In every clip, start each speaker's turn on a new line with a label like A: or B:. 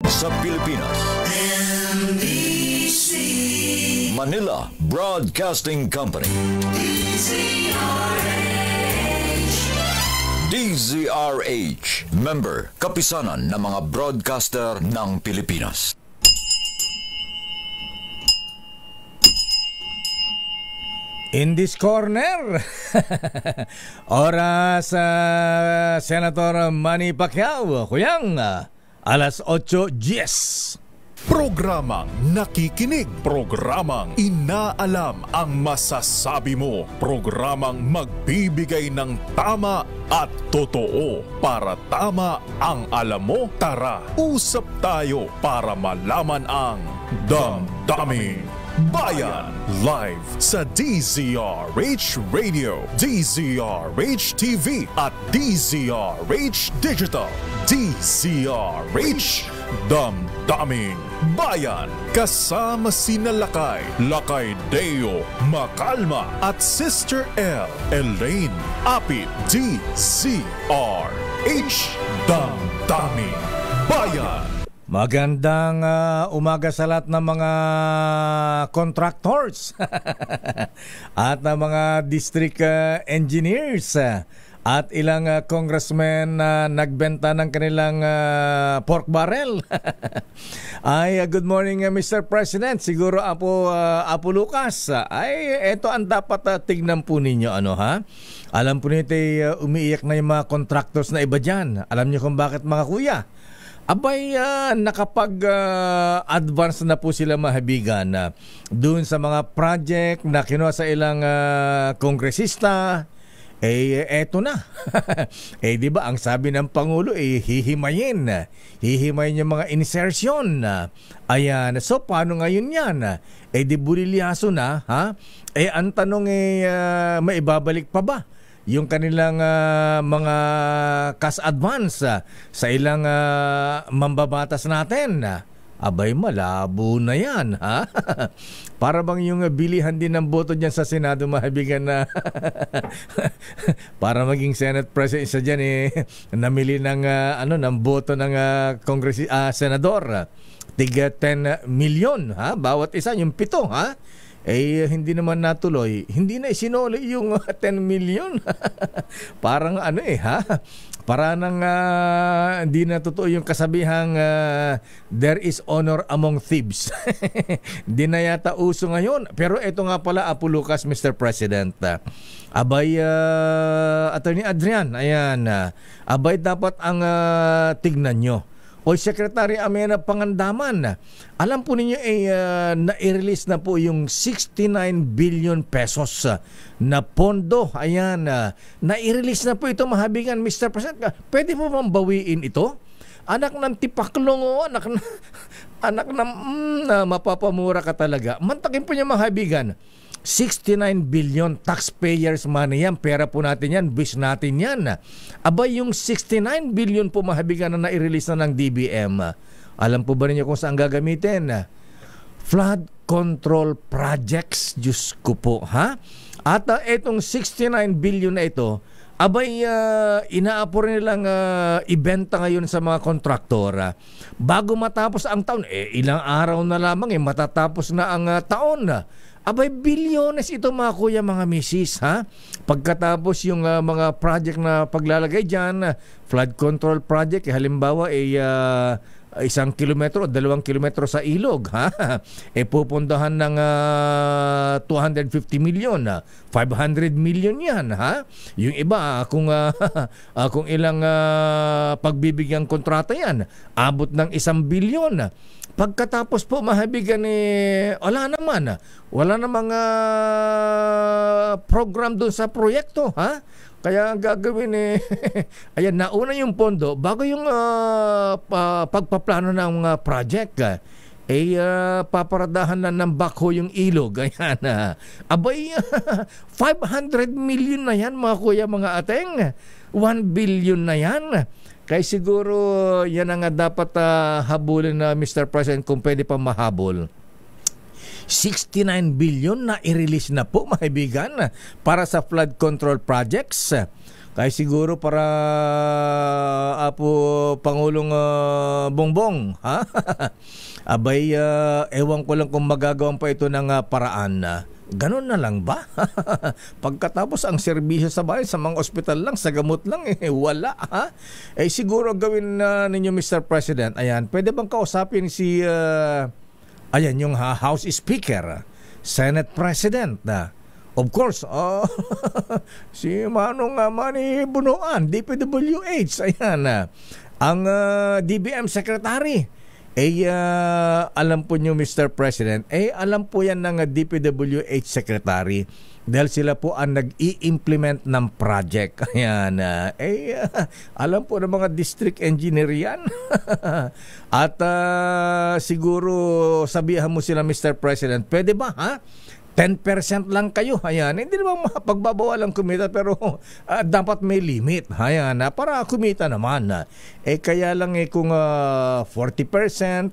A: sa Pilipinas. NBC Manila Broadcasting Company. DZRH, member, kapisanan ng mga broadcaster ng Pilipinas.
B: In this corner, oras Senator Manny Pacquiao, kuyang alas 8:10.
C: Programang nakikinig, programang inaalam ang masasabi mo, programang magbibigay ng tama at totoo. Para tama ang alam mo, tara, usap tayo para malaman ang Damdaming Bayan. Live sa DZRH Radio, DZRH TV at DZRH Digital. DZRH Damdaming Bayan. Kasama sina Lakay Deo Macalma at Sister L Elaine Apit. DZRH Damdaming Bayan.
B: Magandang umaga sa lahat ng mga contractors at ng mga district engineers at ilang congressmen na nagbenta ng kanilang pork barrel. Ay, good morning Mr. President. Siguro Apo Lucas. Ay, ito ang dapat tignan po ninyo. Alam po nito umiiyak na yung mga contractors na iba dyan. Alam niyo kung bakit, mga kuya? Abay, nakapag-advance na po sila, mahabigan, doon sa mga project na kinuha sa ilang kongresista. Eto na. Di ba ang sabi ng Pangulo, hihimayin yung mga insertion. Ayan, so paano ngayon yan? Di bulilyaso na, ha? Ang tanong maibabalik pa ba yung kanilang mga cash advance sa ilang mambabatas natin? Abay, malabo na yan, ha? Para bang yung bilihan din ng boto dyan sa Senado, mahabigan na para maging Senate President isa dyan, namili ng ng boto ng senador. Tiga 10 milyon, ha? Bawat isa, yung 7, ha? Hindi naman natuloy. Hindi na isinuli yung 10 million. Parang ha? Para nang hindi na totoo yung kasabihang there is honor among thieves. Hindi na yata uso ngayon. Pero ito nga pala, Apo Lucas, Mr. President. Abay, Attorney Adrian, ayan. Abay, dapat ang tignan nyo. O Secretary Amena Pangandaman, alam po ninyo na-release na po yung 69 billion pesos na pondo. Ayan, na-release na po ito, mahabigan, Mr. President. Pwede po bang bawiin ito? Anak ng tipaklong, anak na mapapamura ka talaga. Mantakin po niya, mahabigan. 69 billion taxpayers money yan. Pera po natin yan. Wish natin yan. Abay, yung 69 billion po, mahabigan, na nai-release na ng DBM. Alam po ba ninyo kung saan gagamitin? Flood control projects. Diyos ko po, ha? At itong 69 billion na ito, abay, inaapor nilang ibenta ngayon sa mga kontraktor. Bago matapos ang taon, ilang araw na lamang, matatapos na ang taon. Abay, bilyones ito, mga kuya, mga misis, ha? Pagkatapos yung mga project na paglalagay dyan, flood control project, halimbawa, 1 kilometro o 2 kilometro sa ilog, ha? Pupuntahan ng 250 million, 500 million yan, ha? Yung iba, kung ilang pagbibigyang kontrata yan, abot ng 1 bilyon. Pagkatapos po, mahabigan, wala namang program doon sa proyekto, ha? Kaya ang gagawin, ayan, nauna yung pondo bago yung pagpaplano ng project. Paparadahan na ng bakho yung ilog. Ayan, abay, 500 million na yan, mga kuya, mga ateng. 1 billion na yan. Kaya siguro yan ang dapat habulin na Mr. President, kung pwede pa mahabol. 69 billion na i-release na po, mahibigan, para sa flood control projects. Kaya siguro para Apo Pangulong Bongbong, ha? Abay, ewan ko lang kung magagawan pa ito ng paraan na. Ganun na lang ba? Pagkatapos ang serbisyo sa bayan, sa mga ospital lang, sa gamot lang, wala. Ha? Siguro gawin ninyo, Mr. President, ayan, pwede bang kausapin si, ayan, yung House Speaker, Senate President na, of course, si Manong Manny Bunuan, DPWH, ayan, ang DBM Secretary. Alam po nyo, Mr. President, alam po yan ng DPWH Secretary dahil sila po ang nag-i-implement ng project. Ayan, alam po ng mga district engineer yan. At siguro sabihan mo sila, Mr. President, pwede ba, ha? 10% lang kayo. Ayan, hindi naman pagbabawa lang kumita pero dapat may limit. Ayan, para kumita naman. Kaya lang kung 40%, 50%,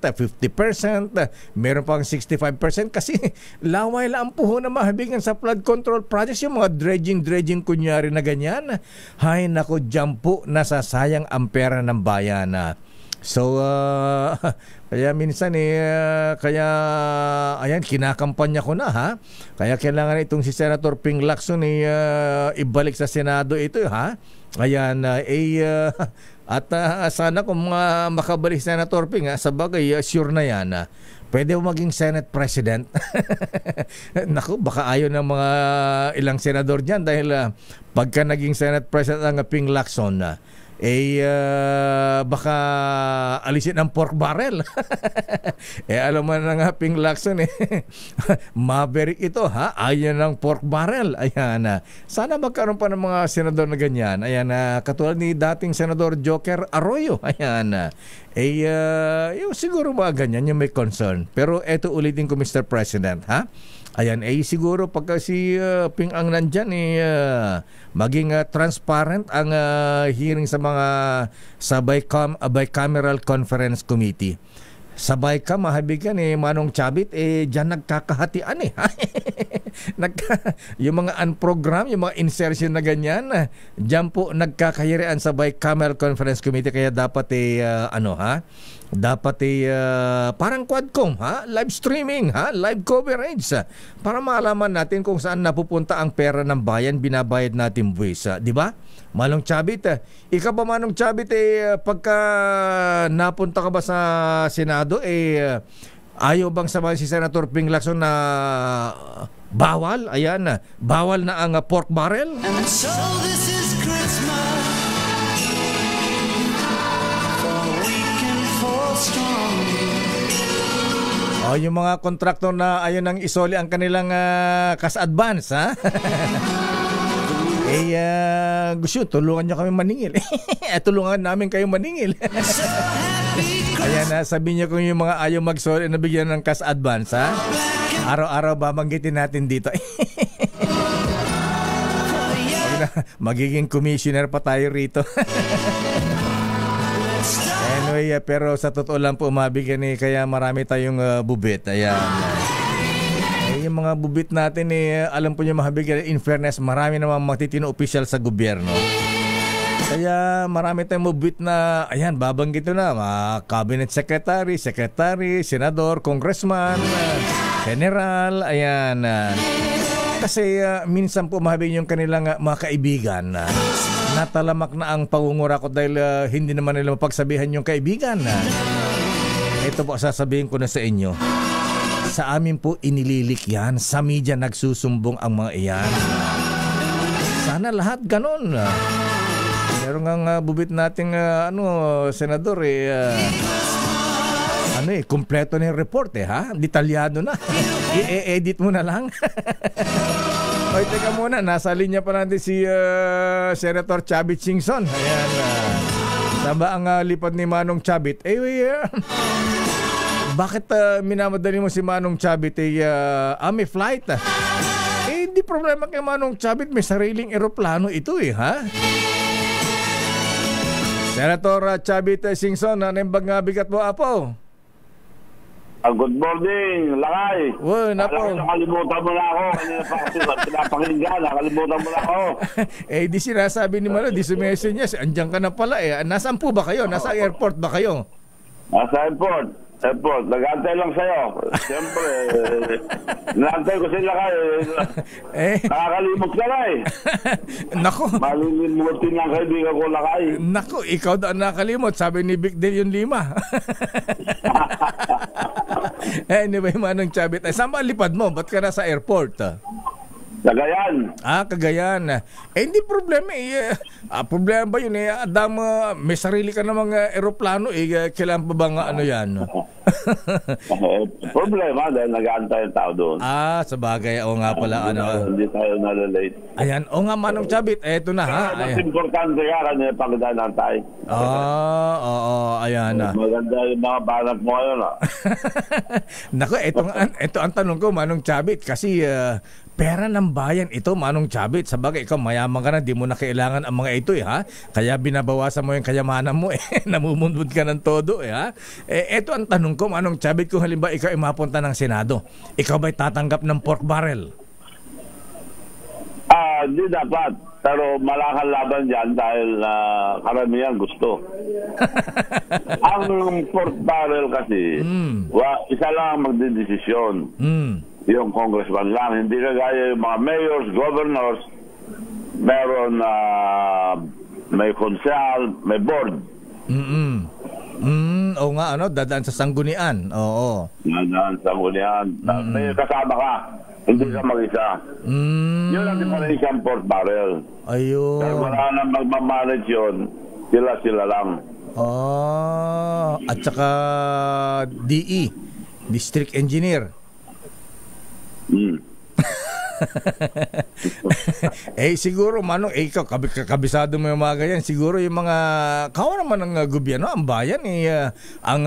B: meron pang 65% kasi laway lang po na mahabigan sa flood control projects yung mga dredging kunyari na ganyan. Hay nako, dyan po nasasayang ang pera ng bayan. So, kaya minsan kaya ayan, kinakampanya ko na, ha? Kaya kailangan itong si Senator Ping Lacson ibalik sa Senado ito, ha? Ayan, at sana kung makabalik Senator Ping, sa bagay, sure na yan, pwede mo maging Senate President. Naku, baka ayaw ng mga ilang senador dyan dahil pagka naging Senate President ang Ping Lacson, baka alisin ang pork barrel. Alam mo na nga, Ping Lacson, maverick ito, ha? Ayan ng pork barrel. Ayan, sana magkaroon pa ng mga senador na ganyan. Ayan, katulad ni dating Senador Joker Arroyo. Ayan, yung siguro mga ganyan yung may concern. Pero eto ulitin ko, Mr. President, ha? Ayan, siguro pagka si Ping ang nandyan, maging transparent ang hearing sa mga sa bicameral conference committee. Sa BICAM, mahabigan Manong Chavit, dyan nagkakahatian yung mga unprogram, yung mga insertion na ganyan, dyan po nagkakahirian sa bicameral conference committee. Kaya dapat dapat parang Quadcom, ha? Live streaming, ha? Live coverage, para malaman natin kung saan napupunta ang pera ng bayan, binabayad natin buwis, di ba? Manong Chavit, ikaw ba, Manong Chavit, pagka napunta ka ba sa Senado, ayaw bang sabihin si Senator Ping Lacson na bawal? Ayan, bawal na ang pork barrel?
D: And so this is Christmas for weekend for strong.
B: Yung mga kontraktor na ayaw nang isoli ang kanilang cash advance, ha? Gusto, tulungan nyo kami maningil. Tulungan namin kayo maningil. Ayan, sabihin nyo kung yung mga ayaw mag-sorry na bigyan ng cash advance, ha? Araw-araw babanggitin natin dito. Magiging commissioner pa tayo rito. Anyway, pero sa totoo lang po, mabigyan kaya marami tayong bubit. Ayan. Yung mga bubit natin, alam po nyo, mahabigyan, in fairness, marami namang matitino opisyal sa gobyerno. Kaya marami tayong bubit na, ayan, babanggit na, mga cabinet secretary, senador, congressman, general, ayan. Kasi minsan po mahabigyan yung kanilang mga kaibigan. Natalamak na ang pangungura ko dahil hindi naman nila mapagsabihan yung kaibigan. Ito po, sasabihin ko na sa inyo. Sa amin po inililik yan. Sa media nagsusumbong ang mga iyan. Sana lahat ganon. Meron nga bubit nating senador kompleto na yung report ha? Detalyado na. I-edit mo na lang. Oy, teka muna, nasa linya pa natin si Senator Chavit Singson. Ayan. Saba ang lipad ni Manong Chavit. Bakit minamadali mo si Manong Chavit? May flight. Di problema kay Manong Chavit, may sariling eroplano ito ha? Senator Chavit Singson, ano yung bigat mo, Apo?
E: Good morning, Lakay.
B: Well,
E: Nakalimutan mo na ako. Kanina pa kasi pinapakinggan. Nakalimutan mo na ako.
B: Di sinasabi ni Malo, di sumese niya. Andiyan ka na pala eh. Nasaan po ba kayo? Nasa airport ba kayo?
E: Nasa airport. Nag-antay lang sa'yo. Siyempre, nag-antay ko sila kayo. Nakakalimot ka na eh.
B: Nako.
E: Malilimutin ng kaibigan ko, Lakay.
B: Nako, ikaw daw nakakalimot. Sabi ni Vic Del yung 5. Anyway, Manong Chavit. Saan ba lipad mo? Ba't ka nasa airport?
E: Cagayan.
B: Cagayan. Hindi problema eh. Problema ba yun eh? Adam, may sarili ka namang eroplano eh. Kailan pa bang ano yan?
E: Problema dahil nag-aantay ang tao doon.
B: Sa bagay. O nga pala.
E: Hindi tayo nalalate.
B: Ayan. O nga, Manong Chavit. Eto na ha.
E: Mas importante ka kanina pagdaan-antay.
B: Oo. Ayan na.
E: Maganda yung mga banat mo ngayon.
B: Naku, ito ang tanong ko, Manong Chavit. Kasi pera ng bayan ito, Manong Chavit. Sabagay, ikaw mayaman ka na, di mo na kailangan ang mga ito ha. Kaya binabawasan mo yung kayamanan mo namumundod ka ng todo ha. Ito ang tanong ko, Manong Chavit, kung halimbawa ikaw ay mapunta ng Senado, ikaw ba'y tatanggap ng pork barrel?
E: Hindi dapat. Pero malakang laban dyan dahil karamihan gusto. Ang pork barrel kasi, isa lang ang magdidesisyon. Yung congressman lang. Hindi kagaya yung mga mayors, governors, meron may konsehal, may board.
B: Oo nga, dadaan sa sanggunian. Oo.
E: Dadaan sa sanggunian. May kasama ka. Hindi ka mag-isa. Yun ang definition pork barrel.
B: Ayun.
E: Pero wala nang magmamanage yun. Sila lang.
B: At saka DE, District Engineer. Siguro Manong, ikaw kabisado mo yung mga ganyan. Siguro yung mga kawan naman ng gobyerno, ang bayan ang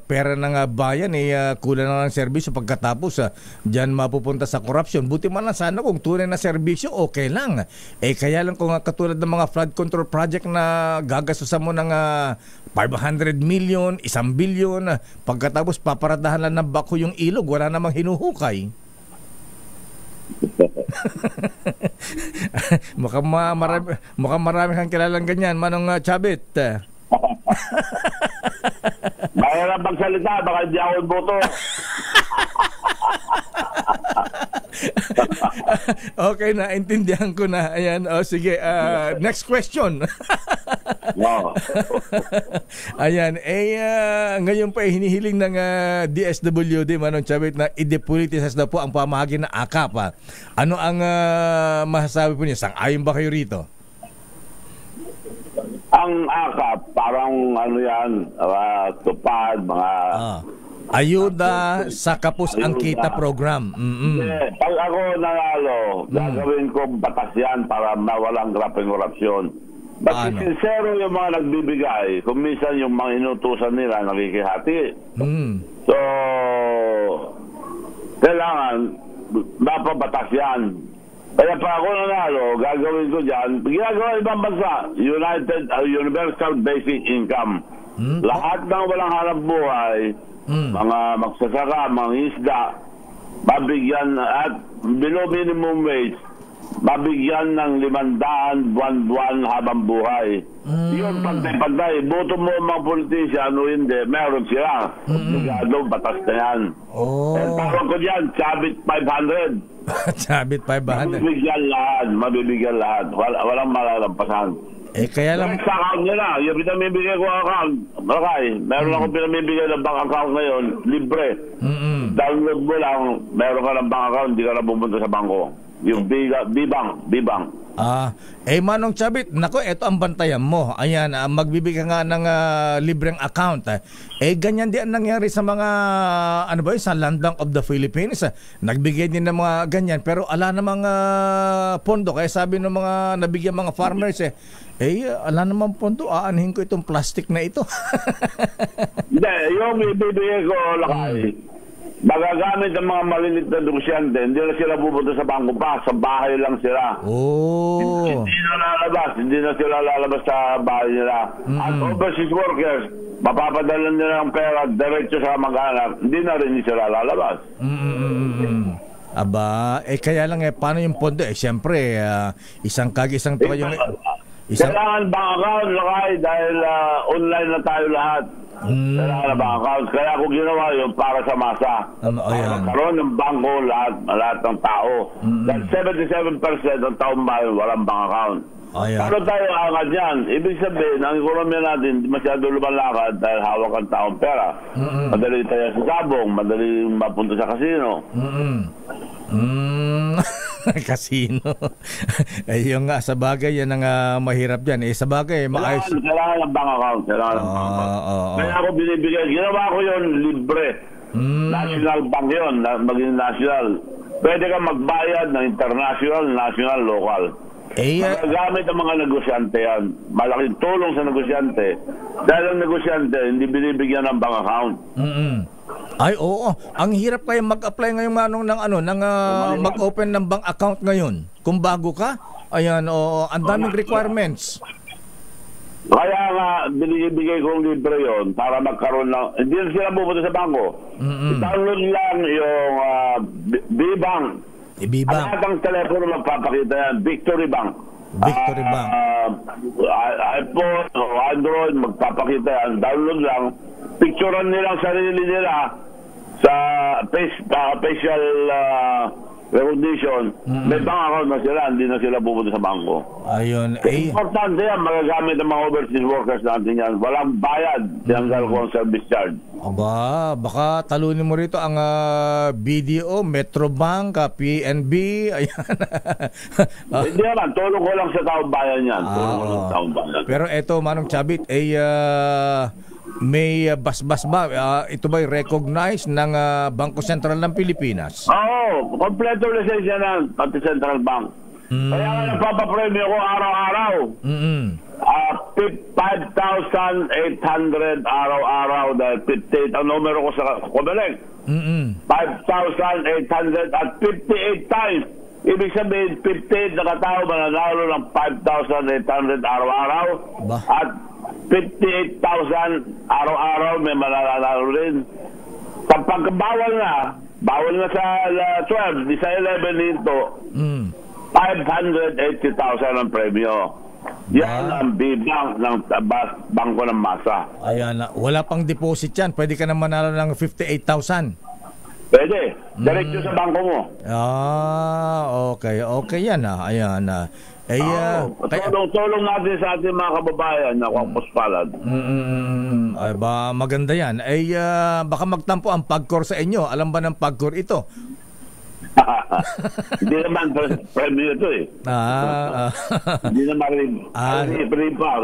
B: pera ng bayan kulang na ng serbisyo pagkatapos diyan mapupunta sa corruption. Buti man lang sana kung tunay na serbisyo, okay lang. Kaya lang kung katulad ng mga flood control project na gagastusan mo ng 500 million, 1 billion, pagkatapos paparadahan lang ng bako yung ilog, wala namang hinuhukay. mukhang marami kang kilalang ganyan, Manong Chavit.
E: Mahirap magsalita, baka hindi ako boto.
B: Okay na, intindihan ko na. Ayan, sige, next question. Ayan, ngayon pa hinihiling ng DSWD, Manong Chavit, na i-depoliticize na po ang pamahagi ng AKAP. Ano ang masasabi po niyo? Sang-ayon ba kayo rito?
E: Ang AKAP, parang tupad, mga...
B: ayuda sa kapos ang kita program.
E: Pag ako nanalo, gagawin ko batas yan para mawalang grapeng korupsyon. Bakit sincero yung mga nagbibigay, kung minsan yung mga inutusan nila nakikihati. So, kailangan mapabatas yan. Kaya pa ako nanalo, gagawin ko dyan, ginagawa ibang bansa, Universal Basic Income. Lahat ng walang hanap buhay, mga magsasaka, mga isda, babigyan at below minimum wage, babigyan ng 500 buwan-buwan habang buhay. Yun, pantay-pantay. Boto mo mga politician o hindi, meron sila. Obligado, batas na yan. Tawag ko dyan, Chavit 500.
B: Chavit 500.
E: Mabibigyan lahat. Walang malalampasan.
B: Kaya lang...
E: Sa account nila, yung pinamibigay ko account, meron ako pinamibigay ng bank account ngayon, libre. Download mo lang, meron ka ng bank account, hindi ka na pumunta sa bangko. Yung B-Bank.
B: Manong Chavit, nako, eto ang bantayan mo. Ayan, magbibigay nga ng libreng account. Ganyan din ang nangyari sa mga, sa Land Bank of the Philippines. Nagbigay din ng mga ganyan, pero ala namang pondo. Kaya sabi ng mga nabigyan mga farmers, ala namang pondo, aanhin ko itong plastic na ito.
E: Hindi, yung ibibigay ko, Lakay, magagamit ng mga malilit na negosyante, hindi na sila pupunta sa bangko pa, sa bahay lang sila. Hindi na sila lalabas sa bahay nila. At overseas workers, mapapadala nila ang pera diretso sa mag-anak, hindi na rin sila lalabas.
B: Aba, kaya lang paano yung pondo? Siyempre, isang to yung...
E: Kailangan bank account, lakay, dahil online na tayo lahat. Kailangan na bank account. Kaya ako ginawa yun para sa masa. Karoon ng bangko lahat ng tao. Dahil 77% ng taong bayan walang bank account. Paano tayo angat yan? Ibig sabihin, ang ekonomiya natin masyado lumalakad dahil hawak ang taong pera. Madali tayo sa sabong, madali mapunta sa kasino.
B: Kasino. Yung nga, sa bagay, yan ang mahirap dyan. Sa bagay, maayos.
E: Kailangan ng bank account. Kaya ako binibigay. Ginawa ko yun libre. National bank yun. Maging national. Pwede ka magbayad ng international, national, local. Magagamit ang mga negosyante yan. Malaking tulong sa negosyante. Dahil ang negosyante, hindi binibigyan ng bank account.
B: Ay, oo. Ang hirap kayo mag-apply ngayon ng mag-open ng bank account ngayon. Kung bago ka, ayan, ang daming requirements.
E: Kaya nga, binibigay kong libre yon para magkaroon ng... Hindi na sila pupunta sa bangko. I-download lang yung B-Bank. At ang telepono magpapakita yan, Victory Bank.
B: Victory Bank.
E: iPhone o Android, magpapakita yan. Download lang. Picturean nilang sarili nila sa facial recognition. May bank account na sila, hindi na sila pupunta sa bangko.
B: Ayun.
E: Importante yan, magagamit ng mga overseas workers natin yan. Walang bayad, tiyanggal ko ang service charge.
B: Aba, baka talunin mo rito ang BDO, Metrobank, PNB, ayan.
E: Hindi naman, tulong ko lang sa taong bayan yan. Tulong ko lang sa taong bayan.
B: Pero eto, Manong Chabit, may basbas ba? Ito ba'y recognized ng Bangko Sentral ng Pilipinas?
E: Oo, kompleto lisensya ng pati Central Bank. Kaya nga nagpapapremyo ko araw-araw. 5,800 araw-araw dahil 58 ang numero ko sa Comelec. 5,800 at 58 times. Ibig sabihin, 58 na katao mananalo ng 5,800 araw-araw. At 58,000 araw-araw may mananalo rin. Kapag bawal na sa 12, di sa 11 dito, 580,000 ang premyo. Yan ang B-Bank ng Bangko ng Masa.
B: Ayan, wala pang deposit yan. Pwede ka na manalo ng 58,000.
E: Pwede. Diretso sa bangko mo.
B: Okay. Okay yan Ayan
E: tulong natin sa ating mga kababayan na Puspalad.
B: Ay ba, maganda yan. Baka magtampo ang PAGCOR sa inyo. Alam ba ng PAGCOR ito?
E: Hindi naman premyo ito Hindi naman rin. Ripa.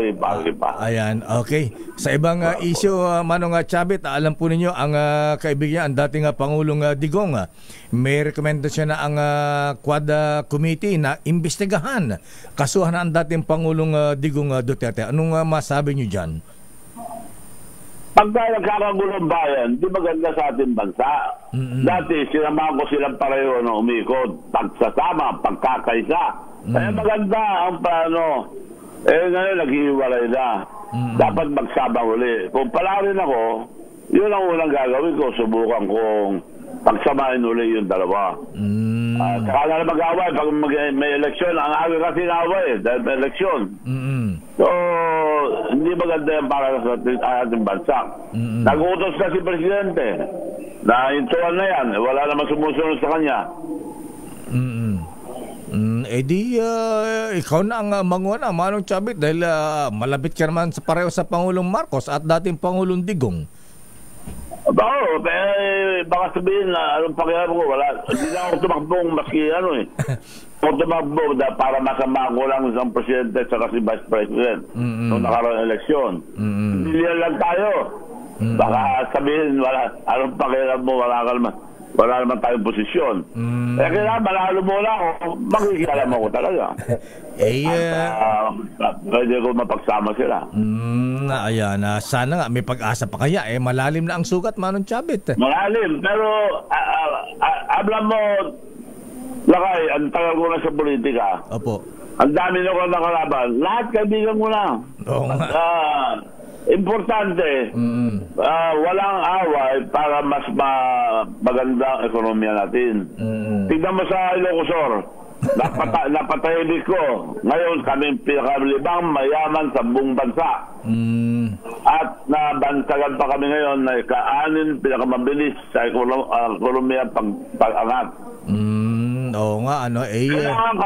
B: Ayan, okay. Sa ibang issue, Manong Chabit, alam po ninyo, ang kaibigan, ang dating Pangulong Digong, may rekomendasyon na ang Quad Committee na imbestigahan kasuhan na ang dating Pangulong Digong Duterte. Anong masabi nyo dyan?
E: Pagka nagkakagulong bayan, di maganda sa ating bansa. Dati, sinamahan ko silang pareho na umikot. Pagsasama, pagkakaisa. Kaya maganda ang plano. Ngayon, naghihiwalay na. Dapat magsama uli. Kung pala rin ako, yun ang unang gagawin ko. Subukan kong pagsamahin uli yung dalawa. Saka na mag-away. Pag may eleksyon, ang aga kasi na-away dahil may eleksyon. So, hindi maganda yan para sa ating bansa. Nag-utos na si Presidente na intuan na yan. Wala naman sumusunod sa kanya.
B: Ikaw na ang manguna, Manong Chabit, dahil malapit ka naman sa pareho sa Pangulong Marcos at dating Pangulong Digong.
E: Baka sabihin na anong pakialam ko, wala. Hindi na ako tumakbong maski ako tumakbo para masama ko lang isang presidente at si vice president nung nakaraang eleksyon. Hindi lang tayo. Baka sabihin, wala. Anong pakialam mo, wala naman tayong posisyon. Kaya kailangan manalo muna ako, makikialam ako talaga. Pwede ko mapagsama sila.
B: Ayan, sana nga may pag-asa pa kaya. Malalim na ang sugat, Manong Chabit.
E: Malalim, pero alam mo, Lakay, ang tagal ko na sa politika.
B: Opo.
E: Ang dami na ko nakalaban. Lahat kaibigan ko na. importante, walang away para mas maganda ang ekonomiya natin. Tignan mo sa Ilocosur, napatahimik ko. Ngayon kami pinakalimang mayaman sa buong bansa. At nabansagan pa kami ngayon na ika-anin pinakamabilis sa ekonomiya pag-angat.
B: Oo nga,
E: kailangan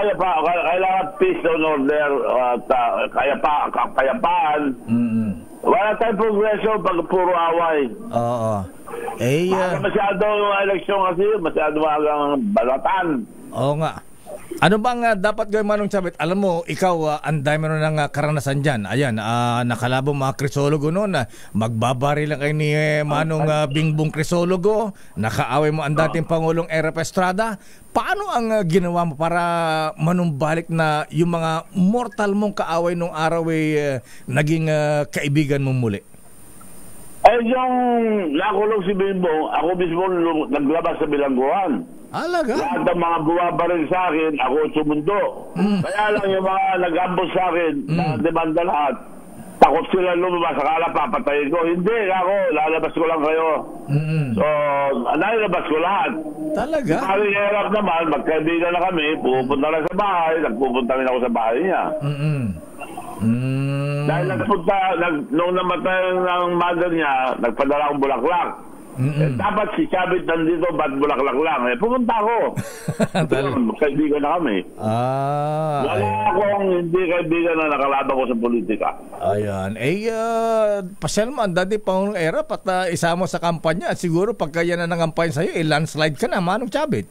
E: peace and order at kayapaan. Wala tayong progreso pag puro away.
B: Oo.
E: Masyado yung eleksyon kasi, masyado magang balatan.
B: Oo nga. Ano bang dapat gawin, Manong Chavit? Alam mo, ikaw, ang dami mo ng karanasan dyan. Ayan, nakalabo mga krisologo noon. Magbabari lang kayo ni Manong Bingbong Krisologo. Nakaaway mo ang dating Pangulong Erap Estrada. Paano ang ginawa mo para manumbalik na yung mga mortal mong kaaway nung araw naging kaibigan mo muli?
E: Yung nakulong si Bingbong, ako mismo naglabas sa bilangguan.
B: Alaga?
E: Lahat ng mga bumabaril sa akin, ako sumundo. Kaya lang yung mga nag-ambos sa akin, na demanda lahat, takot sila lumabas, akala papatayin ko. Hindi, ako, lalabas ko lang kayo. So, nailabas ko lahat.
B: Talaga?
E: Maring Erap naman, magkaibigan na kami, pupunta lang sa bahay, nagpupunta rin ako sa bahay niya. Dahil nung namatay ng mother niya, nagpadala akong bulaklak. Dapat si Chavit nandito, ba't bulaklak lang? Pumunta ako. Kaibigan na kami. Wala akong hindi kaibigan na nakalaban ko sa politika.
B: Ayan. Pasyal mo, ang dati Pangulong Erap at isama sa kampanya. At siguro pagka yan na nangampayan sa'yo, landslide ka na, Manong Chavit.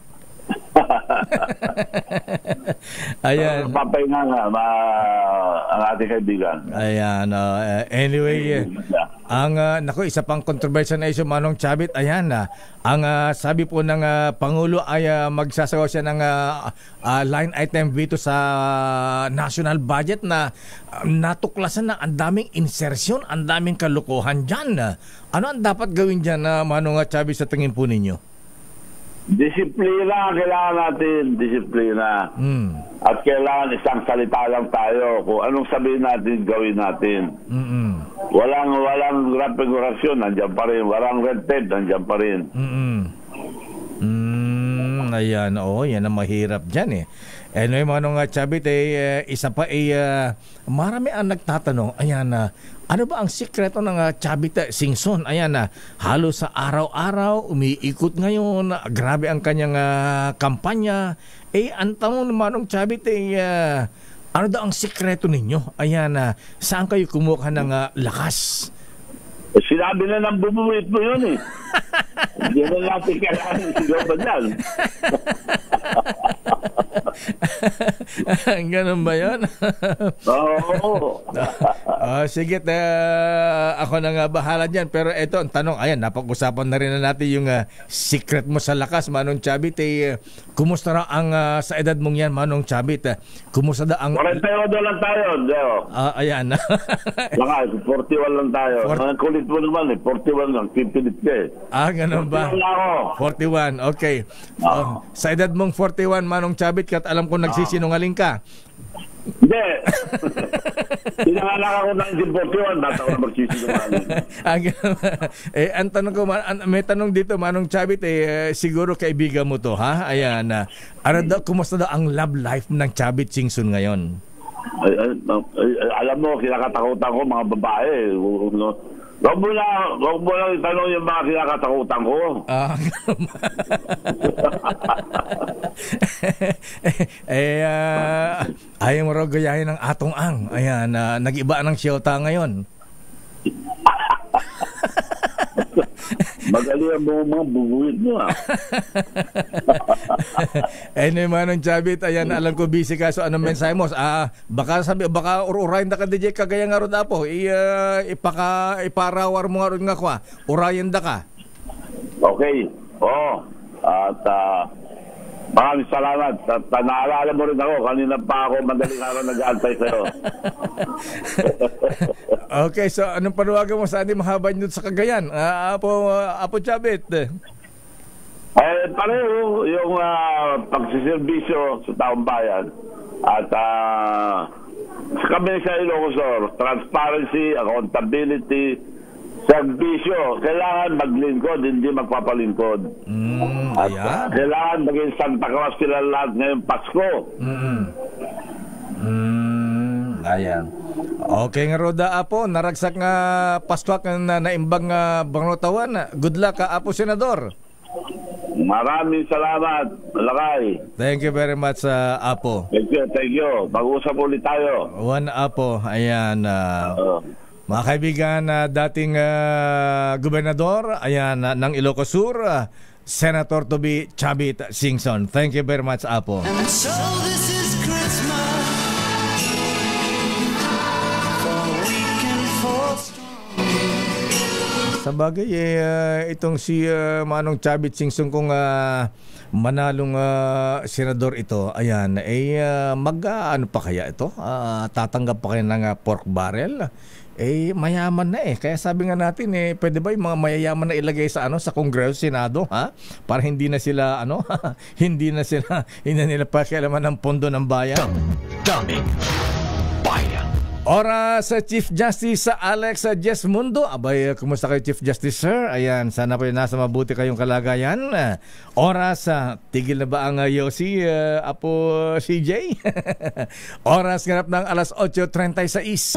B: Ayan.
E: Papahinga nga ang ating kaibigan.
B: Ayan. Anyway, naku, isa pang controversial na issue, Manong Chavit. Ayan, ang sabi po ng Pangulo ay magsasagawa siya ng line item veto sa national budget na natuklasan na ang daming insertion, ang daming kalukuhan dyan. Ano ang dapat gawin dyan, Manong Chavit, sa tingin po ninyo?
E: Disiplina ang kailangan natin, disiplina. At kailangan isang salita lang tayo kung anong sabihin natin, gawin natin. Walang rapigurasyon, nandiyan pa rin. Walang red tape, nandiyan pa rin.
B: Ayan, yan ang mahirap dyan Anyway, Manong Chavit, isa pa marami ang nagtatanong, ayan, ano ba ang sikreto ng Chavit Singson? Ayan, halos sa araw-araw, umiikot ngayon, grabe ang kanyang kampanya. Ang tanong ng Manong Chavit, ano daw ang sikreto ninyo? Ayan, saan kayo kumuha ng lakas?
E: Sinabi na ng bumuwit mo yun Hindi na natin kailangan sigaw ba dyan?
B: Ganun ba yun?
E: Oo.
B: Sige, ako na nga bahala dyan. Pero ito, ang tanong, ayan, napag-usapan na rin na natin yung secret mo sa lakas, Manong Chavit. Kumusta na ang sa edad mong yan, Manong Chavit? Kumusta na ang...
E: 41 lang tayo, Deo.
B: Ayan.
E: Baka, 41 lang tayo. Ang kulit mo naman 41 lang, 50 ka
B: ganun ba? 41, okay. Sa edad mong 41, Manong Chavit, kat alam ko nagsisinungaling ka.
E: Hindi. Pinanganak ako ng 41, data ko na magsisinungaling.
B: Ang tanong ko, may tanong dito, Manong Chavit, siguro kaibigan mo to, ha? Ayan. Kumusta daw ang love life ng Chavit Singson ngayon?
E: Alam mo, kinakatakutan ko mga babae. Huwag mo lang itanong yung mga kinakatakutan ko.
B: Ayaw mo raw gayahin ng Atong Ang. Ayan, nag-iba ng siyota ngayon.
E: Magaling ang mga bubuwit mo
B: Anyway, Manong Chavit, ayan, alam ko busy ka. So anong mensahe mo? Baka urayin da ka DJ kagaya nga ro dapo. Iparawar mo nga ro nga kwa. Urayin da ka.
E: Okay. At maraming salamat. At naalala mo rin ako, kanina pa ako madaling araw nag-aantay sa'yo.
B: Okay, so anong panuwagan mo sa ating mahaba nyo sa Cagayan? Apo Chavit.
E: Pareho yung pagsiservisyo sa taong bayan at kami sa Ilocos, transparency, accountability, serbisyo. Kailangan maglingkod, hindi magpapalingkod. At
B: Ayan.
E: kailangan maging Santa Claus sila lahat ngayong Pasko.
B: Ayan. Okay nga Roda Apo, naragsak nga Pasko na naimbang Bangnotawan. Good luck Apo Senador.
E: Maraming salamat, Lakay.
B: Thank you very much Apo.
E: Thank you. Mag-usap ulit tayo.
B: One Apo, ayan. Mga kaibigan, dating gobernador, ayan, ng Ilocos Sur, Senator to be Chavit Singson. Thank you very much Apo.
D: And so this is Christmas. For a weekend full strong.
B: Sa bagay, itong si Manong Chavit Singson kung manalong senador ito, ayan, ano pa kaya ito? Tatanggap pa kaya ng pork barrel? Mayaman na kaya sabi nga natin pwede ba yung mga mayayaman na ilagay sa sa Kongreso, Senado, para hindi na sila hindi nila pakialaman ng pondo ng bayan.
A: Daming bayan.
B: Oras sa Chief Justice Alex Jesmundo. Abay, kumusta kayo Chief Justice Sir? Ayan, sana po nasa mabuti kayong kalagayan. Oras, tigil na ba ang Yossi, Apo CJ? Oras ganap ng alas 8:36.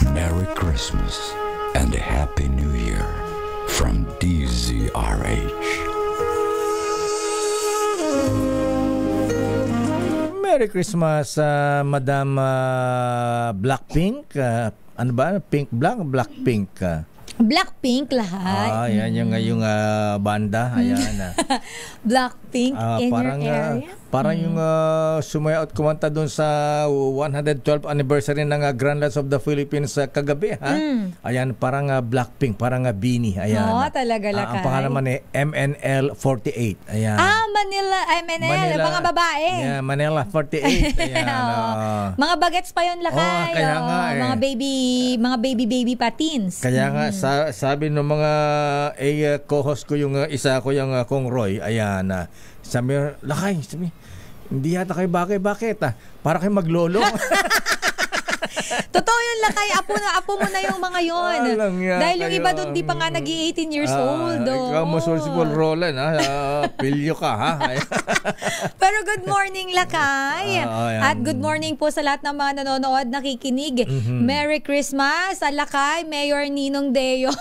A: Merry Christmas and a Happy New Year from DZRH.
B: Merry Christmas, Madam Blackpink. Ano ba? Pink Black? Blackpink.
F: Blackpink lahat.
B: Yan yung banda. Ayan.
F: Blackpink in
B: parang,
F: your area.
B: Parang yung sumayaw at kumanta doon sa 112th anniversary ng Grand Lads of the Philippines kagabi. Ayan, parang Blackpink, parang Beanie. Ayan.
F: Talaga lakay.
B: Ang pangalan naman MNL48. Ayan.
F: MNL, mga babae.
B: Yeah, Manila 48. Ayan.
F: Mga bagets pa yon lakay.
B: Kaya nga
F: mga baby patins.
B: Kaya nga sabi ng mga co-host ko yung isa ko yung Kong Roy. Ayan. Sabi, lakay, hindi yata kayo bakit? Para kayo maglolo.
F: Totoo yun lakay, apo mo na yung mga yon. Dahil yung iba doon di pa nga nag-18 years old.
B: Ikaw mo Sulsipol Roland, pilyo ka, ha?
F: Pero good morning lakay. At good morning po sa lahat ng mga nanonood, nakikinig. Merry Christmas sa lakay, Mayor Ninong Deo.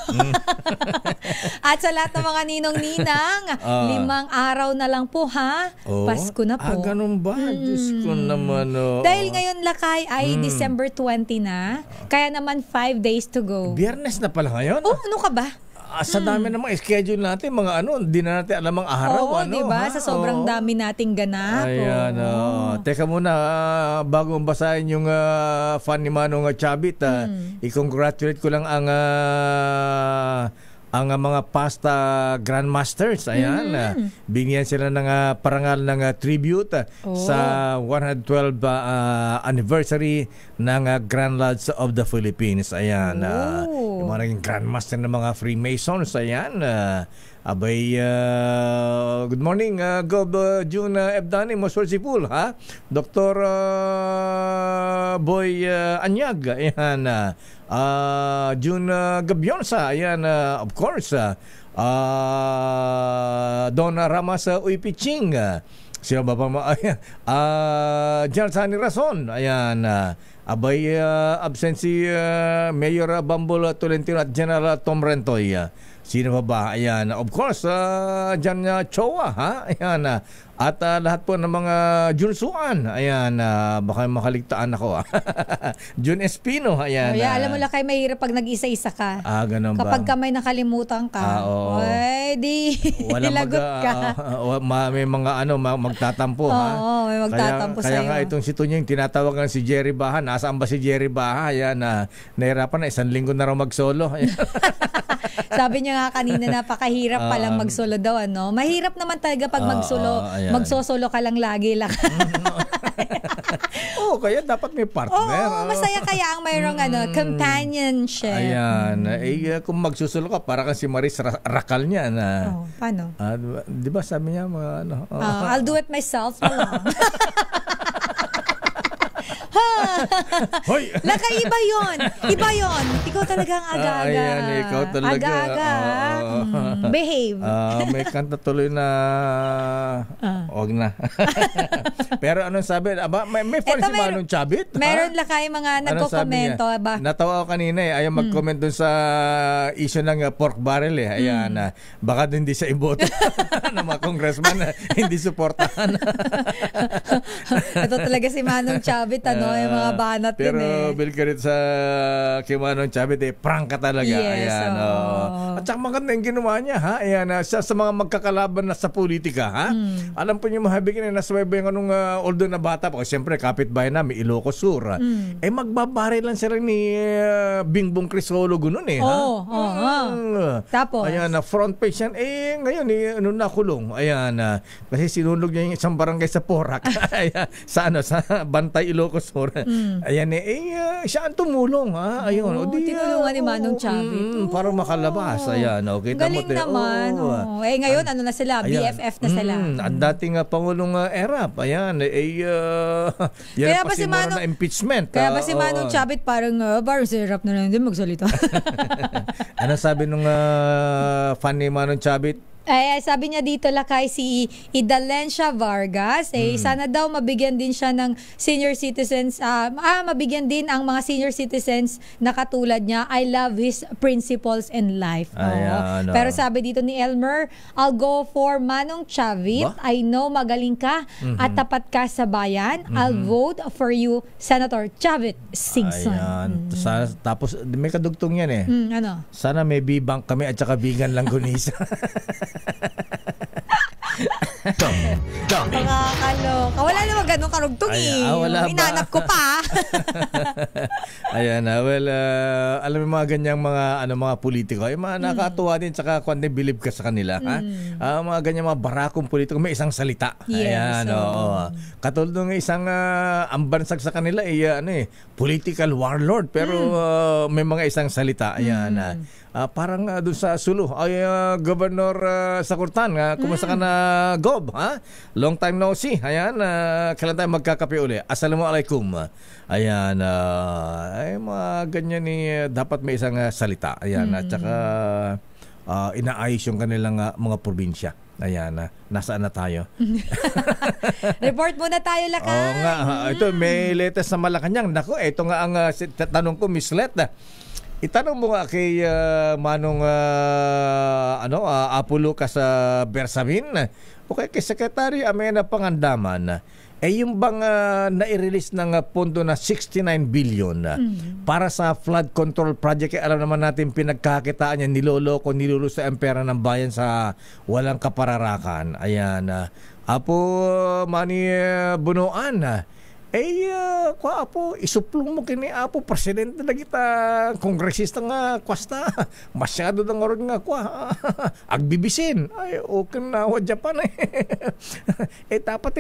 F: At sa lahat ng mga ninong-ninang, 5 araw na lang po ha. Pasko na po.
B: Ganun ba? Diyos ko naman.
F: Dahil ngayon lakay ay December 20 na, kaya naman 5 days to go.
B: Biyernes na pala ngayon?
F: Ano ka ba?
B: Sa dami namang schedule natin, mga hindi na natin alam ang araw.
F: Diba? Sa sobrang dami nating ganap.
B: Ayan, teka muna, bago basahin yung fan ni Manong Chavit, i-congratulate ko lang ang mga pasta grandmasters. Ayan, bigyan sila ng parangal ng tribute sa 112 anniversary ng Grand Lodge of the Philippines. Ayan, yung mga naging grandmaster ng mga Freemasons. Ayan, good morning, Gob June Ebdani, Mosulsipul, ha? Dr. Boy Anyag, ayan, June Gabyonsa, ayan, of course, Don Ramas Uipiching, siya ba pa General Sani Rason, ayan, absent si Mayor Bambol Tolentino at General Tom Rentoy. Sino pa ba? Ayan. Of course, dyan Chowa, ha? Ayan. At lahat po ng mga Junsuan. Ayan. Baka makaligtaan ako. Jun Espino. Ayan.
F: Alam mo lang kayo mahirap pag nag-isa-isa ka.
B: Ganun ba?
F: Kapag ka may nakalimutan ka, di lagot ka.
B: May mga magtatampo, ha?
F: Oo, may magtatampo sa'yo.
B: Kaya nga itong si Tunying, tinatawagan si Jerry Baha. Nasaan ba si Jerry Baha? Ayan. Nahirapan na. 1 linggo na raw mag-solo.
F: Sabi niya nga kanina, napakahirap palang mag-solo daw. Mahirap naman talaga pag mag-solo. Magsosolo ka lang lagi lang.
B: Kaya dapat may partner.
F: Masaya kaya ang mayroong companionship.
B: Ayan. Kung magsusulo ka, para kang si Maris Rakal niya na.
F: Paano?
B: Di ba sabi niya mga
F: I'll do it myself na lang.
B: Hoy!
F: Laka, iba yun. Ikaw talagang aga-aga.
B: Ayan, ikaw talaga.
F: Aga-aga. Behave.
B: May kanta tuloy na wag na. Pero anong sabi? May fan si Manong Chavit?
F: Meron lakay mga nagko-komento.
B: Natawa ako kanina ayaw mag-comment dun sa issue ng pork barrel Ayan, baka din hindi siya iboto ng mga congressman hindi suportahan.
F: Ito talaga si Manong Chavit, yung mga banat
B: pero
F: din
B: bil ka rin sa kay Manong Chavit, prank ka talaga.
F: Yes,
B: ayan, At saka maganda yung ginawa niya, ha? Ayan, sa mga magkakalaban na sa politika, ha? Alam po niyo, mahabigin na nasuwebe yung although na bata pa, siyempre kapitbahay namin, Ilocos Sur. Magbabari lang sila ni Bingbong Crisologo nun
F: Tapos?
B: Ayan, front page yan. Ngayon, nakulong. Ayan, kasi sinulog niya yung isang barangay sa Porac. Ayan, sa Bantay, Ilocos Sur. Ayan, siya ang tumulong, ha? Ayun.
F: Tinulungan ni Manong Chavit.
B: Para makalabas. Ayan, okay.
F: Galing naman. Ngayon, na sila? BFF na sila.
B: Ang dating Pangulong Erap. Ayan, yan pa simula na impeachment.
F: Kaya ba si Manong Chavit parang si Erap na lang din magsalita?
B: Ano sabi nung fan ni Manong Chavit?
F: Sabi niya dito lakay si Idalencia Vargas, sana daw mabigyan din siya ng senior citizens, mabigyan din ang mga senior citizens na katulad niya. I love his principles in life. Pero sabi dito ni Elmer, I'll go for Manong Chavit. I know magaling ka at tapat ka sa bayan. I'll vote for you, Senator Chavit Singson.
B: Tapos may kadugtong yan
F: Ano?
B: Sana may B-Bank kami at saka Bigan Langgonisa.
F: Nakakaloka. Wala naman ganun karugtong Inanap ko pa.
B: Ayan, alam mo mga ganyang mga politiko, mga nakatuwa din, tsaka believe ka sa kanila. Mga ganyang mga barakong politiko, may isang salita.
F: Yes,
B: ayan, katulad ng isang ambansag sa kanila, political warlord, pero may mga isang salita. Ayan, parang doon sa Sulu, Governor Sakurtan, kumusta ka na, Gob? Ha? Long time no see. Ayan, kailan tayo magkakape uli? Assalamualaikum. Ayan, mga ganyan dapat may isang salita. Ayan, at saka inaayos yung kanilang mga probinsya. Ayan, nasaan na tayo?
F: Report muna tayo, Lakay.
B: Oo nga, ito may latest sa Malacanang. Naku, ito nga ang tanong ko, Miss Let. Itanong mo nga kay Manong Apo Lucas Bersamin o kay Secretary Amena Pangandaman, yung bang nai-release ng pondo na 69 billion para sa flood control project, alam naman natin pinagkakitaan niya, nilulusa ang pera ng bayan sa walang kapararakan. Ayan, Apo Manny Bunuan, Apo, isuplong mo kini Apo, presidente na kita, kongresista nga, kwasta, masyado na nga rin nga, agbibisin, okay na, Japan dapat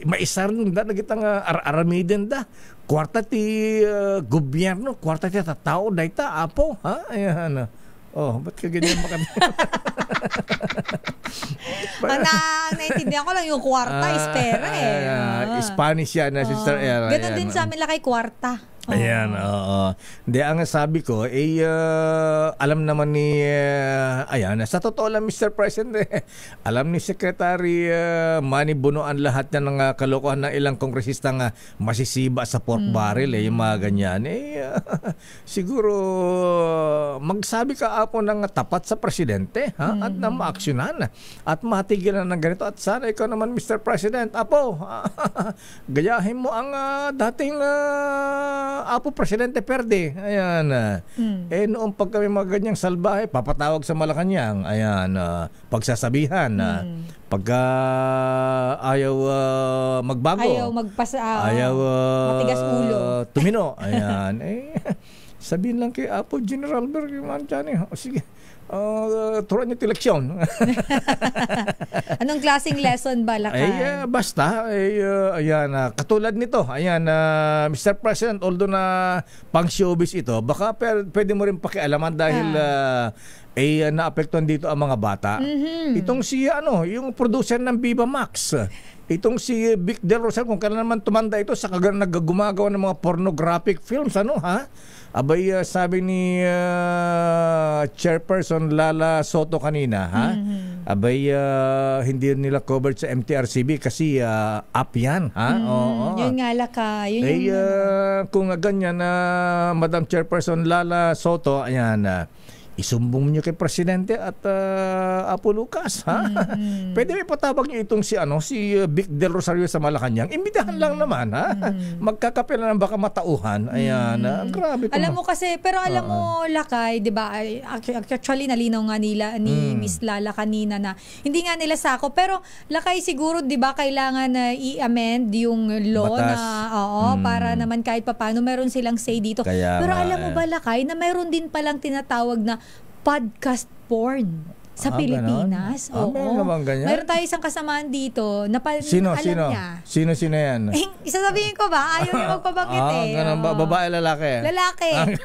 B: maisarin na kita nga, aramidin da, kwarta ti gobyerno, kwarta ti tao, dahita, Apo, ha? Ayan, ba't ka ganyan makanda?
F: Ang naiintindihan ko lang yung kwarta is pera
B: Spanish yan na Sister Ella.
F: Ganun din sa amin lakay kwarta.
B: Ayan, oo. Hindi, ang sabi ko, alam naman ni, sa totoo lang, Mr. President, alam ni Secretary Manny Bonoan lahat na ng kalokohan ng ilang kongresistang masisiba sa pork barrel, yung mga ganyan. Siguro, magsabi ka apo ng tapat sa presidente, at na maaksyonan, at matigilan ng ganito. At sana ikaw naman, Mr. President, apo, gayahin mo ang dating Apo Presidente Perde. Ayan. Noong pag kami mga ganyang salbahe, papatawag sa Malacanang. Ayan. Pagsasabihan. Pagka ayaw magbago.
F: Ayaw matigas ulo.
B: Tumino. Ayan. Sabihin lang kay Apo General Bergman dyan. Sige. Turuan niyo eleksyon.
F: Anong klaseng lesson ba, Lakay?
B: Basta, ayan, katulad nito, ayan, Mr. President, although na pang showbiz ito, baka pwede mo rin pakialaman dahil naapektuhan dito ang mga bata. Itong si, yung producer ng Viva Max, itong si Vic Del Rosal, kung kailan naman tumanda ito sa gumagawa ng mga pornographic films, Abay, sabi ni Chairperson Lala Soto kanina, abay, hindi nila covered sa MTRCB kasi up yan,
F: Yun nga, Lakay.
B: Kung ganyan, Madam Chairperson Lala Soto, ayan, isumbong niyo kay Presidente at Apo Lucas, Pwede may patabag niyo itong si Vic Del Rosario sa Malacanang. Imbitahan lang naman, Magkakape na ng baka matauhan. Ayan, grabe.
F: Alam mo kasi, pero alam mo, Lakay, 'di ba? Actually nalinaw nga nila ni Miss Lala kanina na hindi nga nila sako, pero Lakay siguro 'di ba kailangan na i-amend yung law
B: Batas.
F: Para naman kahit papaano meron silang say dito. Pero alam mo ba, Lakay, na meron din palang tinatawag na podcast porn sa Pilipinas. Meron tayo isang kasamaan dito na
B: Sino
F: niya.
B: Sino yan?
F: Isasabihin ko ba? Ayaw niya magpabanggit
B: ganun ba? Babae, lalaki?
F: Lalaki.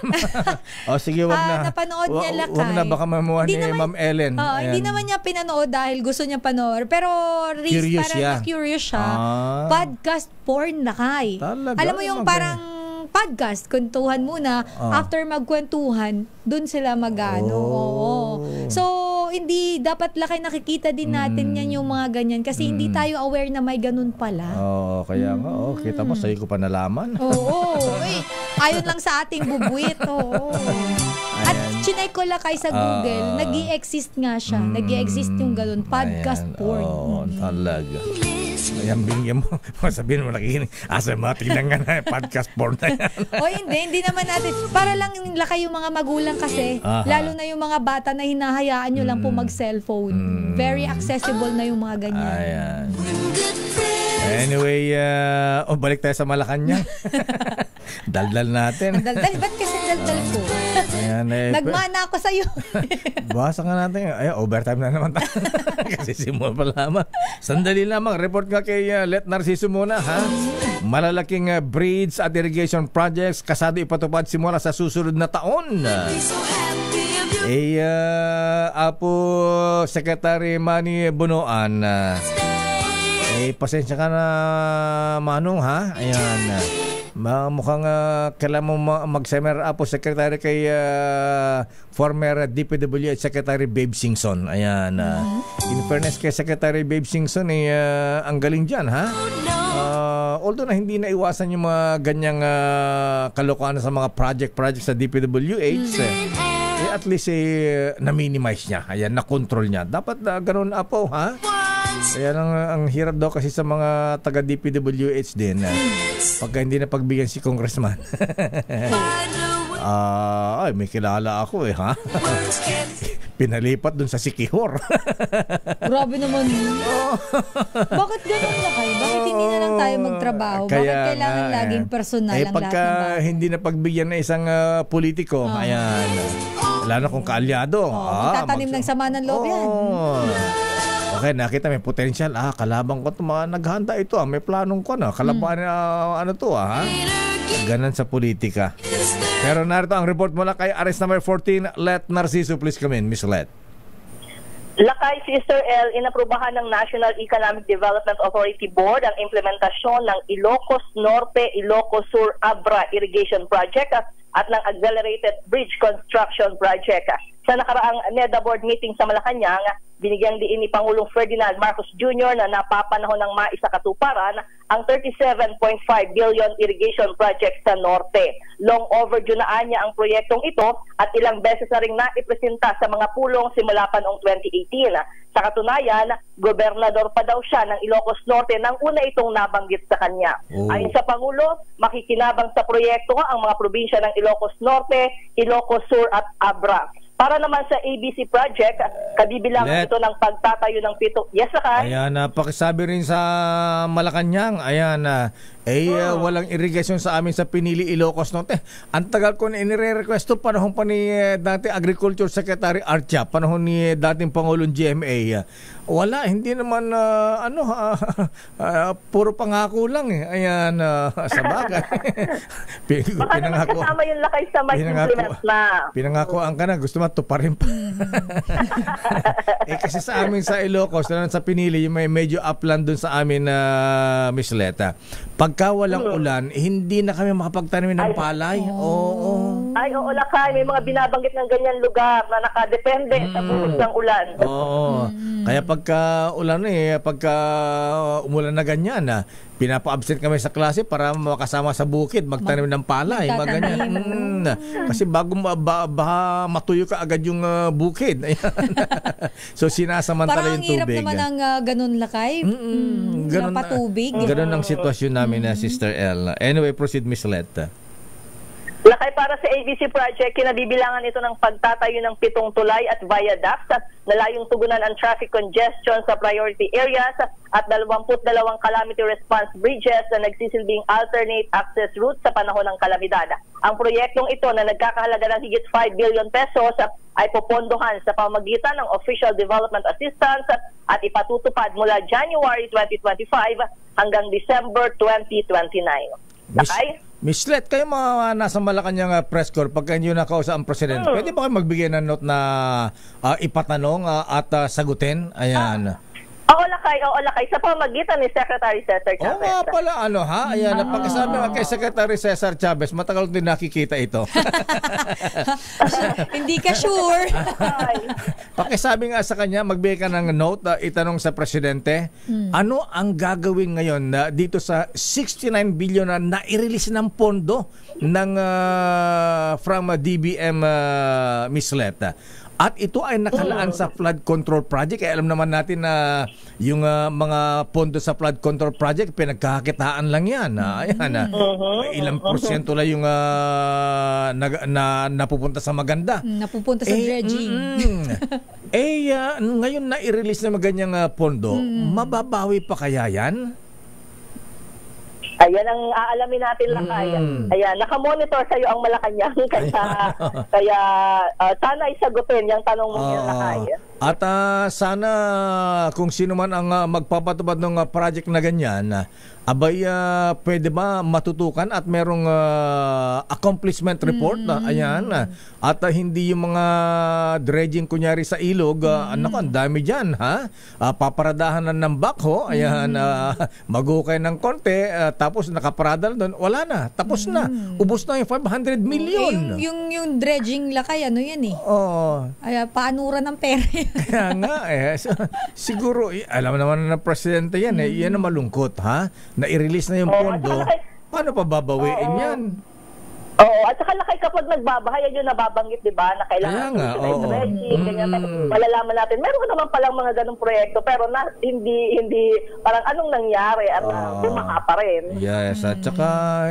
B: Sige, wag na.
F: Napanood niya, Lakay.
B: Wag na, baka mamuha ni Ma'am Ellen.
F: Hindi naman niya pinanood dahil gusto niya panoorin. Pero curious siya. Podcast porn, Lakay. Alam mo yung parang podcast, kwentuhan muna. After magkwentuhan, dun sila So, hindi dapat Lakay nakikita din natin yan yung mga ganyan kasi hindi tayo aware na may ganun pala.
B: Kaya nga, kita mo, sa'yo ko pa nalaman.
F: Ayon lang sa ating bubuit. At chinay ko Lakay sa Google, nag-i-exist nga siya. Nag-i-exist yung ganun, podcast porn.
B: Talaga. Ayan, bingyan mo. Sabihin mo, nakikinig. Matingnan nga na podcast porn na yan.
F: Hindi naman natin. Para lang Lakay yung mga magulang kasi, lalo na yung mga bata na hinahayaan nyo lang po mag-cellphone. Very accessible na yung mga ganyan.
B: Ayan. Anyway, balik tayo sa Malacanang. Daldal natin.
F: Daldal? Ba't kasi daldal ko?
B: Ayan,
F: nagmana ako sa'yo.
B: Basa nga natin. Overtime na naman tayo. Kasi simula pa lamang. Sandali lamang. Report nga kay Let Narciso muna, Malalaking bridge at irrigation projects kasado ipatupad simula sa susunod na taon. Apo Secretary Manny Bonoan, pasensya ka na, Manong, Ayan. Mukhang kailangan mo mag-seminar Apo Secretary kay former DPWH Secretary Babe Singson. Ayan. In fairness kay Secretary Babe Singson, ang galing dyan, although na hindi na iwasan yung mga ganyang kalokohan sa mga project sa DPWH, at least na-minimize niya. Ayan, na-control niya. Dapat ganun, Apo, Kaya ang hirap daw kasi sa mga taga DPWH din, pagka hindi na pagbigyan si Congressman. May kilala ako, Pinalipat dun sa Sikihor.
F: Grabe naman yun. Bakit ganun na kayo? Bakit hindi na lang tayo magtrabaho? Bakit kailangan laging personal ang lahat ng
B: pagka hindi na pagbigyan na isang politiko, ayan, lalo kung kaalyado.
F: Tatanim ng sama ng loob yan.
B: Okay, nakita may potential. Kalaban ko naghanda ito. May planong ko kalaban Ganon sa politika. Pero narito ang report mula kay arrest number 14, Let Narciso. Please come in, Miss Let.
G: Lakay, Sister L, inaprubahan ng National Economic Development Authority Board ang implementasyon ng Ilocos Norte, Ilocos Sur Abra Irrigation Project at ng Accelerated Bridge Construction Project. Sa nakaraang NEDA Board meeting sa Malacanang, binigyang diin ni Pangulong Ferdinand Marcos Jr. na napapanahon ng maisakatuparan ang 37.5 billion irrigation project sa Norte. Long overdue na anya ang proyektong ito at ilang beses na ring naipresenta sa mga pulong simula pa noong 2018. Sa katunayan, gobernador pa daw siya ng Ilocos Norte nang una itong nabanggit sa kanya. Ayon sa Pangulo, makikinabang sa proyekto ang mga probinsya ng Ilocos Norte, Ilocos Sur at Abra. Para naman sa ABC project, kabibilangan ito ng pagtatayo ng pito. Yes, Lakay?
B: Ayan, pakisabi rin sa Malacanang, ayan, walang irrigation sa amin sa Pinili, Ilocos Norte. Ang tagal ko na inire-requesto, panahon pa ni dati Agriculture Secretary Archa, panahon ni dating Pangulong GMA. Wala, hindi naman, puro pangako lang eh. Ayan, sa bagay.
G: Baka naman kasama yung Lakay sa may implement na.
B: Pinangakoan ka na, gusto matuparin pa. Kasi sa amin sa Ilocos, sa Pinili, yung may medyo upland dun sa amin na Miss Leta. Pagka walang ulan, hindi na kami makapagtanim ng palay. Oo.
G: Ay, oo, Lakay. May mga binabanggit ng ganyan lugar na nakadepende sa buhos ng ulan.
B: Oo. Kaya pagka ulan pagka umulan na ganyan, pinapa-absent kami sa klase para makasama sa bukid, magtanim ng palay, ganyan. Kasi bago matuyo ka agad yung bukid. So sinasamantala yung tubig.
F: Parang hirap naman ang ganun, Lakay.
B: Ganun
F: napatubig.
B: Ganun ang sitwasyon namin na Sister L. Anyway, proceed, Miss Letta.
G: Lakay, para sa ABC project, kinabibilangan ito ng pagtatayo ng 7 tulay at viaducts at nalayong tugunan ang traffic congestion sa priority areas at 22 calamity response bridges na nagsisilbing alternate access routes sa panahon ng kalamidad. Ang proyektong ito na nagkakahalaga ng higit 5 billion pesos ay popondohan sa pamamagitan ng Official Development Assistance at ipatutupad mula January 2025 hanggang December 2029. Lakay?
B: Miss Let, kayo mga nasa Malacanang press corps, pagka nyo nakausap ang presidente, pwede ba kayo magbigay ng note na ipatanong at sagutin? Ayan.
G: Oo, Lakay. Sa pamagitan ni Secretary Cesar Chavez.
B: Oo nga pala, Ayan, pagkasabi nga kay Secretary Cesar Chavez, matagal din nakikita ito.
F: Hindi ka sure.
B: Pakisabi nga sa kanya, magbigay ka ng note, itanong sa presidente, ano ang gagawin ngayon dito sa 69 billion na nai-release ng pondo ng from DBM Miss Leta? At ito ay nakalaan sa flood control project. Kaya alam naman natin na yung mga pondo sa flood control project, pinagkakakitaan lang yan. Ayan, ilang porsyento lang yung napupunta sa maganda.
F: Napupunta sa dredging.
B: Ngayon na i-release na maganyang pondo, mababawi pa kaya yan?
G: Ayan ang aalamin natin, Lakay. Ayan, nakamonitor sa'yo ang Malacanang. Kaya sana isagutin yung tanong mo yan, Lakay.
B: At sana kung sino man ang magpapatupad ng project na ganyan, abay pwede ba matutukan at merong accomplishment report? Ayan. At hindi yung mga dredging kunyari sa ilog, ang dami dyan, paparadahan ng backhoe, ayan, magukay ng konti, tapos nakaparada doon, wala na, tapos na. Ubos na yung 500 million.
F: Yung dredging, Lakay, ano yan eh?
B: Oo.
F: Paanuran ng pera.
B: Kaya nga siguro, alam naman ng presidente yan yan ang malungkot, na i-release na yung pondo. Paano pa babawiin yan?
G: Oo, at saka Lakay, kapag nagbabaha, yan yung nababanggit, di ba, na kailangan malalaman natin. Meron naman palang mga ganong proyekto, pero hindi parang anong nangyari at bumaha pa rin.
B: Yes, at saka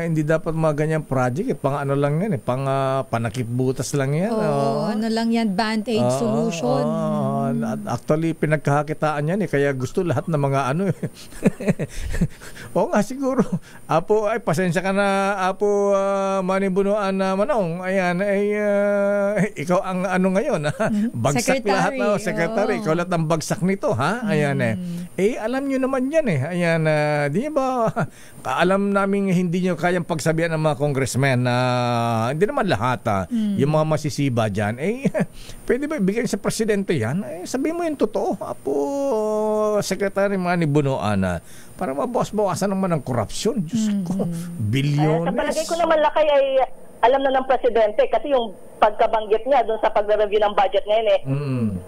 B: hindi dapat mga ganyang project, pang ano lang yan, pang panakip-butas lang yan.
F: Ano lang yan, band-aid solution.
B: Actually, pinagkakakitaan yan kaya gusto lahat ng mga oo nga, siguro. Apo, pasensya ka na, Apo, Manibunuan na Manong. Ayan, ikaw ang ngayon, bagsak lahat na, secretary. Ikaw lahat ang bagsak nito, Ayan, alam nyo naman yan, Ayan, di nyo ba, alam namin hindi nyo kayang pagsabihan ng mga congressmen na hindi naman lahat, yung mga masisiba dyan, pwede ba ibigay sa presidente yan? sabihin mo yung totoo. Apo, Secretary Manny Bonoan, para mabawas-bawasan naman ang korupsyon. Diyos ko, bilyones.
G: Sa palagay ko naman, Lakay, ay alam na ng presidente kasi yung pagkabanggit niya doon sa pag-review ng budget ngayon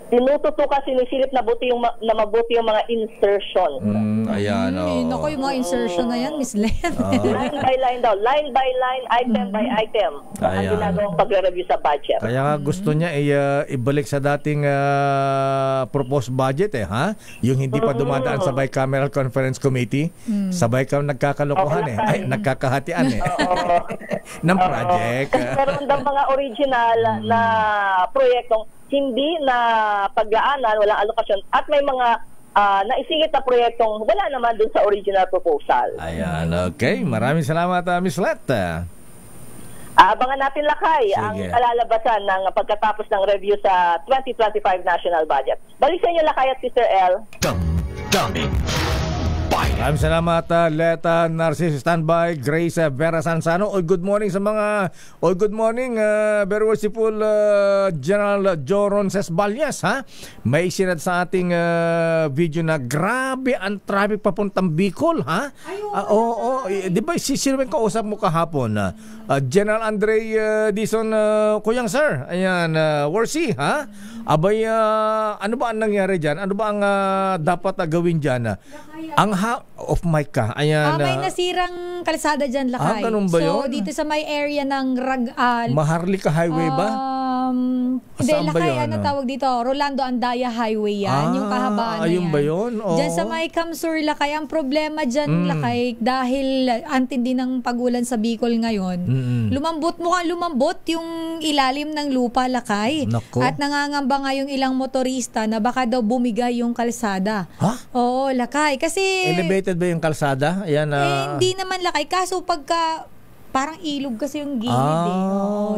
G: tinututukan, sinisilip na mabuti yung mga insertion.
B: Ayan,
F: Naku, yung mga insertion na yan, Miss Len.
G: Line by line daw. Line by line, item by item. Ang ginagawang pag-review sa budget.
B: Kaya gusto niya ibalik sa dating proposed budget ha? Yung hindi pa dumadaan sa bicameral conference committee. Sabay ka nagkakalokohan nagkakahatian ng project.
G: Meron daw mga original na proyektong hindi na paglaanan, walang alokasyon, at may mga naisingit na proyektong wala naman dun sa original proposal.
B: Ayan, okay. Maraming salamat, Miss Let.
G: Abangan natin, Lakay, ang kalalabasan ng pagkatapos ng review sa 2025 national budget. Balik sa inyo, Lakay at Sister L.
A: Damdamin Bayan.
B: Maraming salamat, Leta Narcis, standby, Grace Vera Sansano. Good morning sa mga good morning, very worshipful General Joron Cesballas, ha? May sinad sa ating video na grabe ang traffic papuntang Bicol, ha? Di ba sino yung kausap mo kahapon? General Andre Dizon Kuyang, sir. Ayan, Warsi, ha? Abay, ano ba ang nangyari dyan? Ano ba ang dapat gawin dyan? Ang off mic ka. Ayan.
F: May nasirang kalsada dyan, Lakay.
B: Ganun ba yun?
F: So, dito sa may area ng
B: Maharlika Highway ba?
F: Hindi,
B: Saan ba
F: Lakay,
B: yun?
F: ano tawag dito? Rolando Andaya Highway yan. Yung kahabaan na
B: ayun
F: yan.
B: ba yun?
F: Dyan sa may Kamsur, Lakay. Ang problema dyan, Lakay, dahil antindi ng pagulan sa Bicol ngayon, lumambot yung ilalim ng lupa, Lakay.
B: Nako.
F: At nangangamba nga yung ilang motorista na baka daw bumigay yung kalsada.
B: Ha?
F: Oo, Lakay. Kasi
B: Elevated ba yung kalsada? Ayan,
F: hindi naman, Lakay. Kaso pagka parang ilog kasi yung gilid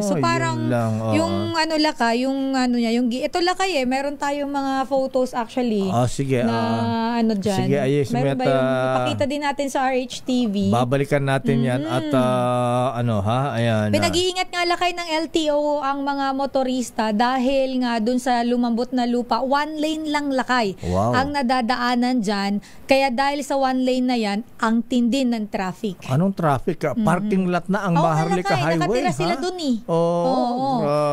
F: So parang yung ano, Lakay, yung ano niya, ito, Lakay meron tayong mga photos actually.
B: Sige.
F: Na ano dyan.
B: Sige, ayos.
F: Meron ba yung pakita din natin sa RHTV?
B: Babalikan natin yan at ayan.
F: Pinag-iingat nga, Lakay, ng LTO ang mga motorista dahil nga dun sa lumambot na lupa, one lane lang, Lakay.
B: Wow.
F: Ang nadadaanan dyan. Kaya dahil sa one lane na yan, ang tindi ng traffic.
B: Anong traffic? Parking lot na ang Maharlika Highway.
F: Nakatira sila dun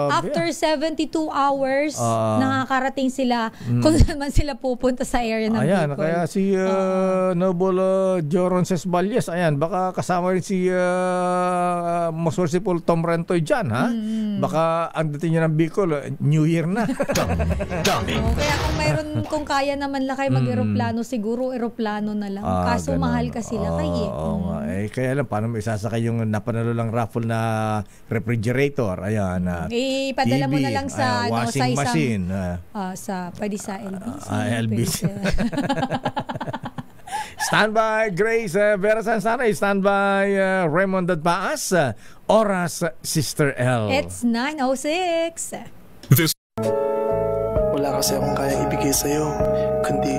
F: After 72 hours, nakakarating sila kung saan man sila pupunta sa area ng
B: Bicol. Kaya si Noble Joron Cesballas, baka kasama rin si Masorsipol Tom Rentoy dyan, ha? Baka ang dating niya ng Bicol, New Year na.
F: Kaya kung kaya naman, Lakay, mag-eroplano, siguro eroplano na lang. Kaso mahal ka sila,
B: kaya lang, paano mo isasakay yung napanalo lang raffle na refrigerator? Ayan.
F: Ipadala mo na lang sa
B: washing
F: sa
B: machine.
F: Pwede sa LBC.
B: LBC. Standby, Grace Vera Sansana. Standby, Raymond Dadpaas. Oras, Sister L.
F: It's 9:06.
H: Wala kasi akong kayang ibigay sa'yo, kundi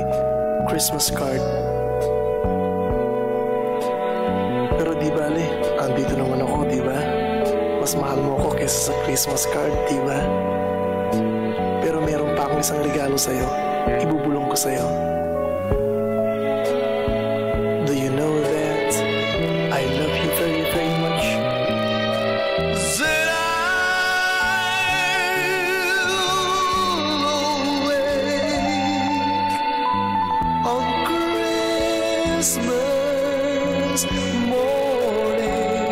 H: Christmas card. Pero di bale, andito naman ako, di ba? Mas mahal mo ako kaysa sa Christmas card, di ba? Pero meron pa akong isang regalo sa'yo. Ibubulong ko sa'yo. Do you know that I love you very, very much?
D: Christmas morning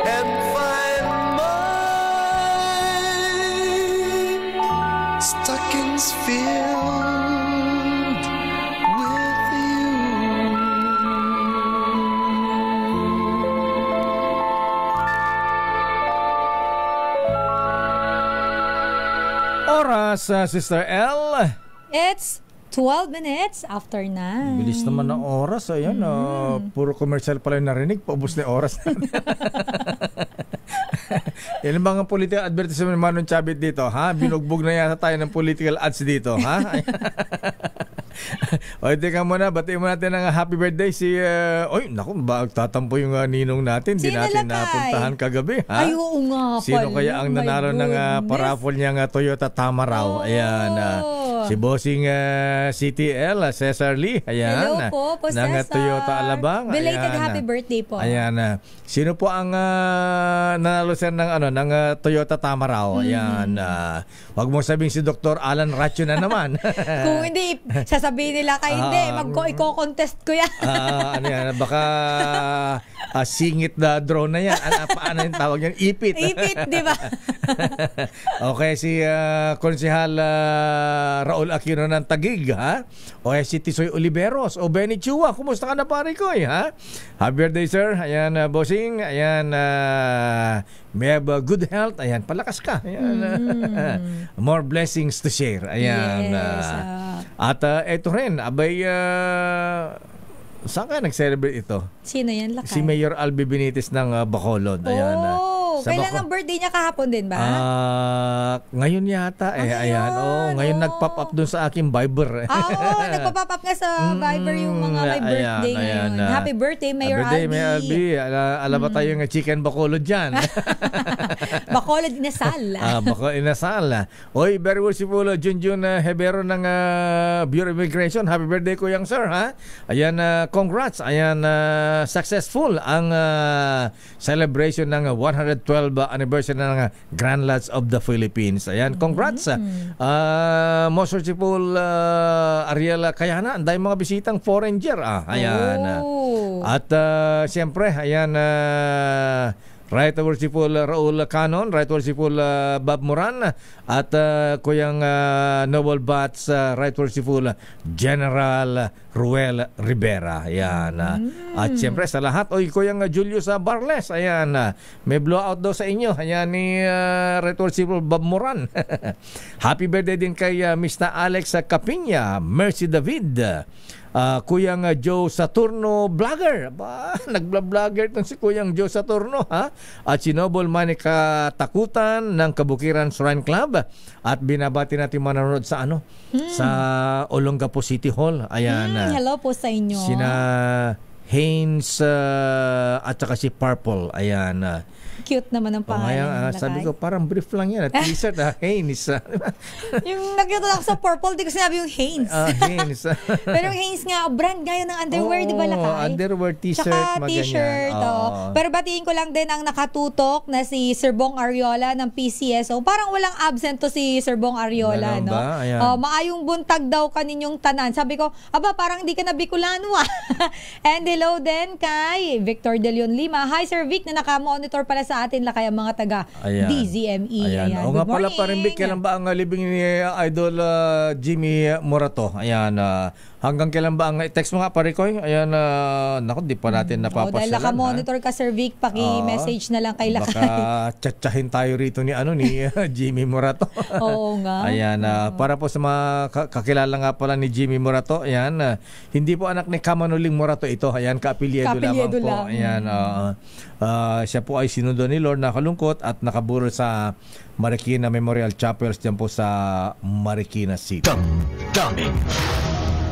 D: and find my stockings filled with you.
B: Oras, Sister L.
F: It's 12 minutes after 9.
B: Bilis naman ng oras. Ayan, puro commercial pala yung narinig. Paubos na yung oras. Yan ang mga political advertisement naman ng Chabit dito, ha? Binugbog na yata tayo ng political ads dito, ha? O, teka muna, batiin mo natin ng happy birthday si... tatampo yung ninong natin. Di natin napuntahan kagabi, ha?
F: Ay, oo nga.
B: Sino kaya ang nanalo ng paraffle niyang Toyota Tamaraw? Ayan. Si Bossing CTL, Cesar Lee. Ayan.
F: Hello po,
B: ng
F: Cesar.
B: Toyota Alabang.
F: Belated
B: Ayan.
F: happy birthday po.
B: Ayan. Sino po ang nanalo sir ng Toyota Tamaraw? Ayan. Wag mo sabihin si Dr. Alan Ratio na naman.
F: Kung hindi, sasabihin nila kay hindi. Iko-contest ko yan.
B: Ano yan? Baka singit na drone na yan. Paano yung tawag yan? Ipit.
F: Ipit, di ba?
B: Okay, si Konsehal Raul Aquino ng Taguig, ha? O si Tisoy Oliveros o Benny Chua. Kumusta ka na pare ko, ha? Happy birthday, sir. Ayan, bossing. Ayan, may have good health. Ayan, palakas ka. Ayan, more blessings to share. Ayan.
F: Yes.
B: At eto rin, abay, saan ka nag-celebrate ito?
F: Sino yan, Lakay?
B: Si Mayor Albi Benitez ng Bacolod. Ayan.
F: Kailan ang birthday niya kahapon din ba?
B: Ngayon yata. Ayan. Ngayon nag-pop up dun sa aking Viber.
F: Oo, nagpa-pop up nga sa Viber yung mga may birthday ngayon. Happy birthday, Mayor Albi.
B: Happy birthday, Mayor Albi. Alam ba tayo ng chicken Bacolod dyan?
F: Bacolod inasal.
B: Bacolod inasal. Oy, very worshipful Junjun Hebero ng Bureau of Immigration. Happy birthday ko yang sir, ha? Ayan, congrats. Ayan, successful ang celebration ng 112 anniversary ng Grand Lodge of the Philippines. Ayan, congrats. Most worshipful Ariel Kayana. Ang dahil mga bisitang foreigner. Ayan. At siyempre, ayan, Right Worshipful Raul Canon, Right Worshipful Bob Moran, at Kuyang Noble Bats, Right Worshipful General Ruel Rivera. Ayan. At siyempre sa lahat, Kuyang Julius Barles. Ayan. May blowout daw sa inyo. Ayan ni Right Worshipful Bob Moran. Happy birthday din kay Mr. Alex Capinya, Mercy David, Kuyang Joe Saturno Vlogger. Nagblogger itong si Kuyang Joe Saturno, ha? At si Noble Manika Takutan ng Kabukiran Shrine Club. At binabati natin manonood sa sa Olongapo City Hall. Ayan.
F: Hello po sa inyo.
B: Sina Haynes at saka si Purple. Ayan.
F: Cute naman ang pangalan.
B: Sabi ko, parang brief lang yan. T-shirt, Haynes.
F: Yung nakita ako sa Purple, di ko sinabi yung Haynes.
B: Haynes.
F: Pero yung Haynes nga, brand gaya ng underwear, di ba, Lakay?
B: Underwear, t-shirt,
F: tsaka t-shirt. Pero batiin ko lang din ang nakatutok na si Sir Bong Ariola ng PCSO. Parang walang absent to si Sir Bong Ariola, no? Maayong buntag daw kaninyong tanan. Sabi ko, parang di ka na Bicolano, And hello din kay Victor De Leon Lima. Hi, Sir Vic, na nakamonitor pala sa atin, Lakay, ang mga taga DZME. Ayan.
B: O nga pala pa rin, Vic, kailan ba ang libing ni Idol Jimmy Morato? Ayan. Hanggang kailan ba ang text mo nga, Parikoy? Ayan, naku, di pa natin napapasyalan.
F: Dahil nakamonitor ka, Sir Vic, paki-message na lang kay Lakay.
B: Baka tsahtsahin tayo rito ni Jimmy Morato.
F: Oo nga.
B: Ayan, para po sa mga kakilala nga pala ni Jimmy Morato, ayan, hindi po anak ni Kamanuling Morato ito. Ayan, kaapelyedo lamang po. Ayan, siya po ay sinundo ni Lord Nakalungkot at nakaburo sa Marikina Memorial Chapels dyan po sa Marikina City.
A: Daming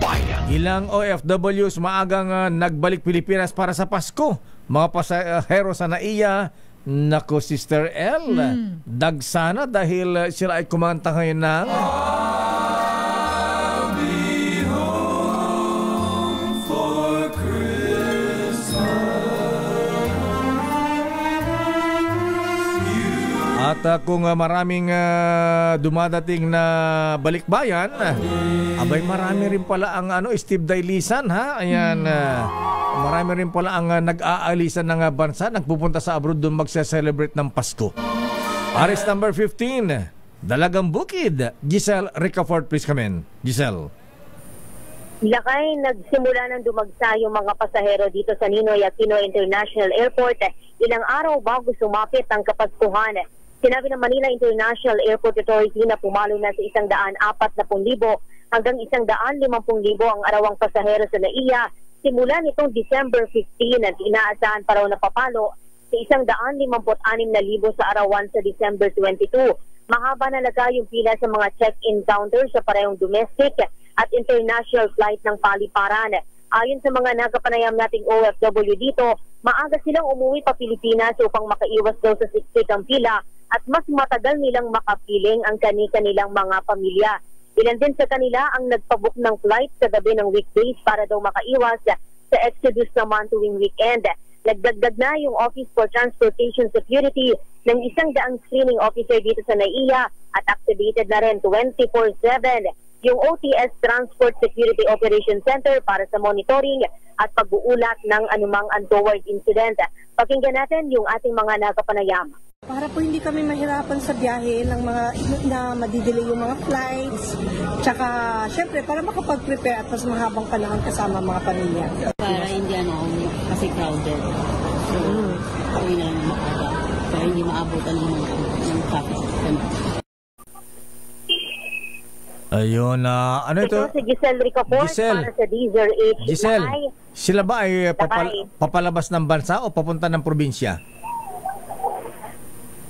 A: bayan.
B: Ilang OFWs maagang nagbalik Pilipinas para sa Pasko. Mga pasahero sa NAIA, nako Sister L, dagsana dahil sila ay kumanta ngayon ng At kung maraming dumadating na balikbayan, abay marami rin pala ang Steve Dailisan, ha? Ayan, marami rin pala ang nag-aalisan ng bansa, nagpupunta sa abroad doon magse-celebrate ng Pasko. Aris number 15, Dalagang Bukid. Giselle Ricafort, please come in. Giselle.
I: Lakay, nagsimula ng dumagsa yung mga pasahero dito sa Ninoy Aquino International Airport ilang araw bago sumapit ang Kapaskuhan. Sinabi ng Manila International Airport Authority na pumalo na sa 140,000 hanggang 150,000 ang arawang pasahero sa NAIA simula nitong December 15 at inaasahan pa raw na papalo sa 156,000 sa arawan sa December 22. Mahaba na laga yung pila sa mga check-in counter sa parehong domestic at international flight ng paliparan. Ayon sa mga nakapanayam nating OFW dito, maaga silang umuwi pa Pilipinas upang makaiwas daw sa siksik ang pila at mas matagal nilang makapiling ang kani-kanilang mga pamilya. Ilan din sa kanila ang nagpabook ng flight sa gabi ng weekdays para daw makaiwas sa exodus naman tuwing weekend. Nagdagdag na yung Office for Transportation Security ng 100 screening officer dito sa NAIA at activated na rin 24/7 yung OTS Transport Security Operation Center para sa monitoring at pag-uulat ng anumang untoward incident. Pakinggan natin yung ating mga nakapanayam.
J: Para po hindi kami mahirapan sa biyahe ng mga na madidelay yung mga flights. Tsaka, syempre, para makapag-prepare at mas mahabang panahon kasama mga pamilya.
K: Para hindi kasi crowded. So, uwi na lang maaga. Para hindi maabutan ng traffic.
B: Ayun, ano ito?
I: Ito si Giselle Ricaport para sa Deezer 8.
B: Giselle, sila ba ay papalabas ng bansa o papunta ng probinsya?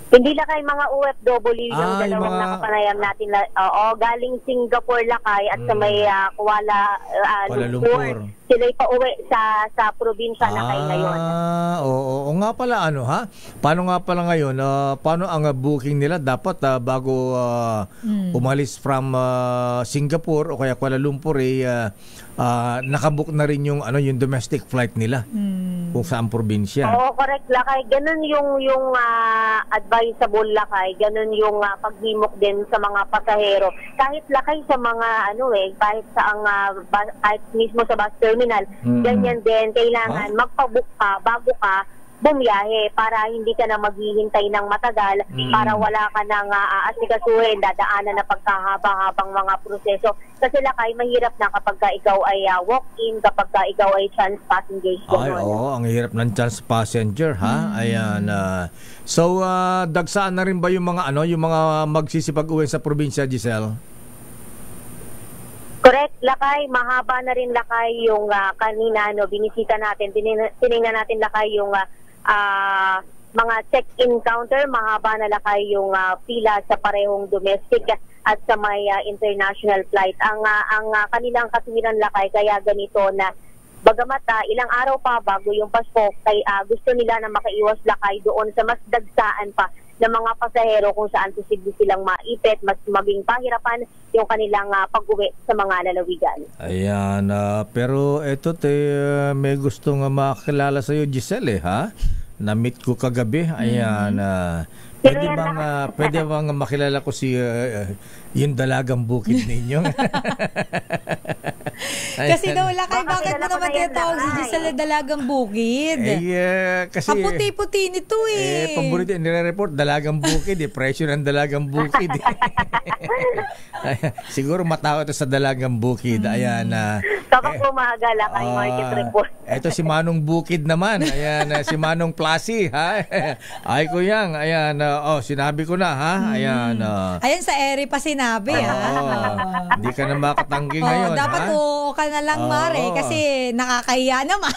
I: Hindi lakay mga OFW yung dalawang nakapanayam natin. Galing Singapore lakay at sa may Kuala Lumpur. Sila'y pauwi sa probinsya lakay ngayon.
B: Oo nga pala Paano nga pala ngayon? Paano ang booking nila? Dapat bago umalis from Singapore o kaya Kuala Lumpur nakabook na rin yung domestic flight nila kung saan probinsya.
I: Oo, correct lakay. Ganun yung advisable lakay. Ganun yung paghimok din sa mga pasahero. Kahit lakay sa mga kahit sa kahit mismo sa bus terminal, ganyan din kailangan magpabook ka bago ka bumiyahe para hindi ka na maghihintay ng matagal, para wala ka nang aasikasuhin, dadaanan na pagkahaba-habang mga proseso. Kasi lakay, mahirap na kapag ka ikaw ay walk-in, kapag ka ikaw ay chance passenger.
B: Ang hirap ng chance passenger, ha? Ayan. So, dagsaan na rin ba yung mga yung mga magsisipag-uwi sa probinsya, Giselle?
I: Correct, lakay, mahaba na rin lakay yung kanina binisita natin, tiningnan natin lakay yung mga check-in counter, mahaba na lakay yung pila sa parehong domestic at sa may international flight. Ang kanilang katuwiran lakay kaya ganito na bagamat ilang araw pa bago yung Pasko, gusto nila na makaiwas lakay doon sa mas dagsaan pa ng mga pasahero kung saan posible silang maipit, mas maging pahirapan yung kanilang pag-uwi sa mga lalawigan.
B: Ayan, pero eto may gusto nga makakilala sa'yo, Giselle, ha? Na-meet ko kagabi. Ayan, pwede bang makilala ko si yung dalagang bukid ninyo?
F: Kasi daw lakay, bakit mo naman tinatawag si Giselle dalagang bukid?
B: Kasi
F: ang puti-puti nito
B: paborito nire-report dalagang bukid, presyo ng dalagang bukid. Siguro matao ito sa dalagang bukid. Ayan,
I: kapag umaga lakay market report.
B: Ito si Manong Bukid naman. Ayan, si Manong Plasi, ha? Ay ko yang. Ayan, sinabi ko na, ha? Ayan.
F: Ayan sa ere pa sinabi, ha?
B: Hindi ka na makatanggi ngayon,
F: dapat ka na lang, Mare, kasi nakakahiya naman.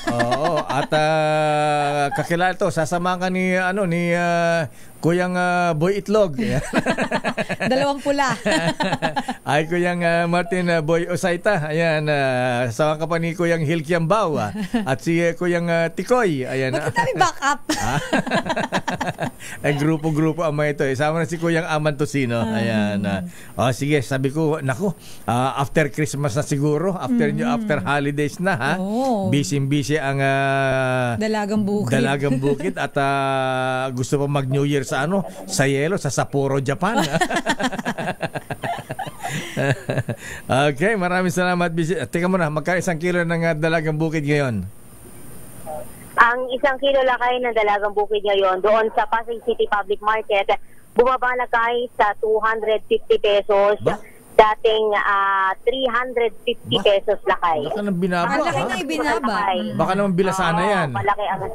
B: At kakilala to, sasama ka ni Kuyang Boy Itlog.
F: Dalawang pula.
B: Ay Kuyang Martin Boy Osaita. Ayan, sama ka pa ni Kuyang Hilkiambao. At si Kuyang Tikoy. Ayan.
F: Bakit namin back up?
B: Ay, grupo-grupo ang mga ito. Sama na si Kuyang Aman Tosino. Ayan. Sige, sabi ko, naku, after Christmas na siguro, after holidays na, ha? Busy-busy ang
F: Dalagang
B: Bukid at gusto pa mag-New Year sa yelo, sa Sapporo, Japan. Okay, maraming salamat. Teka muna, magkano 1 kilo ng dalagang bukid ngayon?
I: Ang 1 kilo lakay ng dalagang bukid ngayon doon sa Pasay City Public Market, bumaba lakay sa 250 pesos. Dating 350 pesos lakay.
B: Baka nang binaba.
F: Ang laki na ibinaba.
B: Baka naman bilasana yan.
I: Malaki ang...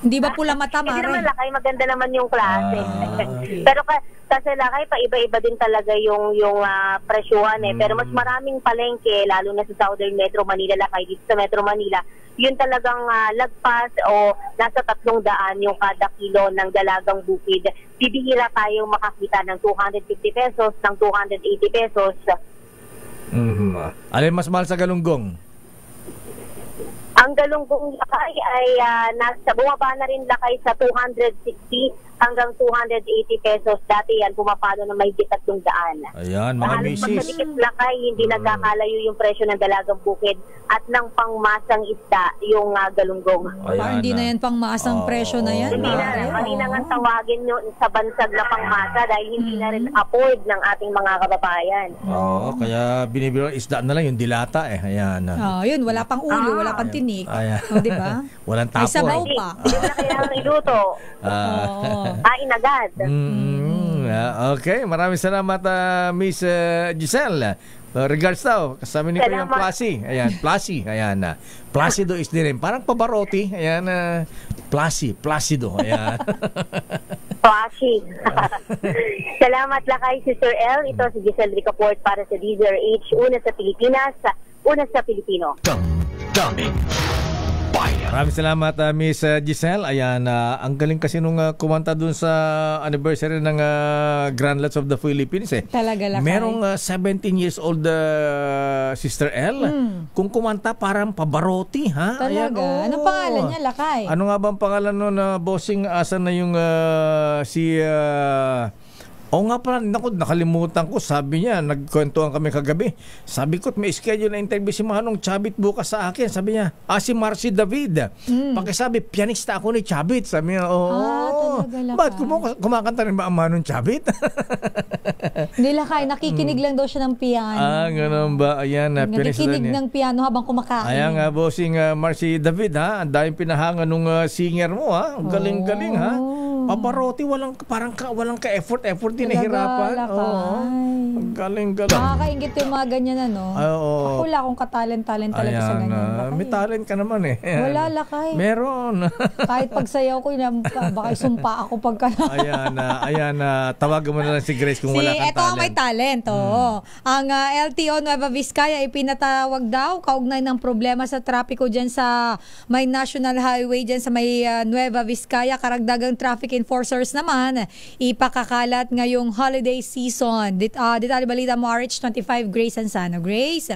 F: Hindi ba pula mata, Mare?
I: Hindi naman lakay, maganda naman yung klase. Okay. Pero kasi lakay, pa-iba-iba din talaga yung presyuhan Pero mas maraming palengke, lalo na sa Southern Metro Manila lakay, dito sa Metro Manila, yun talagang lagpas o nasa 300 yung kada kilo ng dalagang bukid. Bibihira tayong makakita ng 250 pesos, ng 280 pesos.
B: Alin mas mahal sa galunggong?
I: Ang galunggong lakay ay bumaba na rin lakay sa 260 hanggang 280 pesos. Dati yan, pumapalo na may 300.
B: Ayan, mga misis.
I: Pagkatikip lakay, hindi nagkakalayo yung presyo ng dalagang bukid at ng pangmasang isda, yung galunggong.
F: Hindi na yan pangmasang presyo na yan.
I: Hindi na. Kanina nga tawagin nyo sa bansag na pangmasa dahil hindi na rin afford ng ating mga kababayan.
B: Kaya binibiro isda na lang yung dilata eh. Ayan.
F: Yun, wala pang ulo, wala pang tinik. Di ba?
B: Walang tapo.
F: May sabaw pa.
I: Hindi na kailangan iluto. Kain agad.
B: Okay, maraming salamat Miss Giselle. Regards daw, kasama ni ko yung Placy. Ayan, Placy. Ayan, Placido is din. Parang Pavarotti. Ayan, Placido. Ayan.
I: Placy. Salamat lakay, Sister L. Ito si Giselle Ricaport para sa DZRH. Una sa Pilipinas, una sa Pilipino.
A: Daming Bayan.
B: Maraming salamat Miss Giselle. Ayan, ang galing kasi nung kumanta dun sa anniversary ng Grand Lots of the Philippines eh.
F: Talaga lakay.
B: Merong 17 years old Sister L. Kung kumanta parang Pavarotti, ha?
F: Talaga?
B: Ayan,
F: Anong pangalan niya, lakay?
B: Ano nga bang pangalan nun bossing? Asan na yung si... nga pala, nakalimutan ko. Sabi niya, nagkwentuhan kami kagabi. Sabi ko, may schedule na interview si Manong Chabit bukas sa akin. Sabi niya, si Marcy David. Pakisabi, pianista ako ni Chabit. Sabi niya, ba't kumakanta rin ba ang Manong Chabit?
F: Hindi lakay, nakikinig lang daw siya ng piano.
B: Ganun ba? Ayan, pianista
F: nakikinig ng piano habang kumakain.
B: Ayan nga, bossing Marcy David, ha? Ang daming pinahanga nung singer mo, ha? Ang galing-galing, ha? Pavarotti, walang ka-effort din, nahirapan. Galing.
F: Nakakaingit yung mga ganyan, ano? Ako wala akong ka-talent talaga sa ganyan.
B: May talent ka naman eh.
F: Wala, lakay.
B: Meron.
F: Kahit pagsayaw ko, baka isumpa ako pagka...
B: Ayan, tawagan mo na lang si Grace kung wala kang talent.
F: Ito ang may talent, Ang LTO Nueva Vizcaya ay pinatawag daw kaugnay ng problema sa trapiko dyan sa may National Highway dyan sa may Nueva Vizcaya. Karagdagang traffic enforcers naman ipakakalat ngayong holiday season. Detalye balita mo RH25 Grace Ansano. Grace?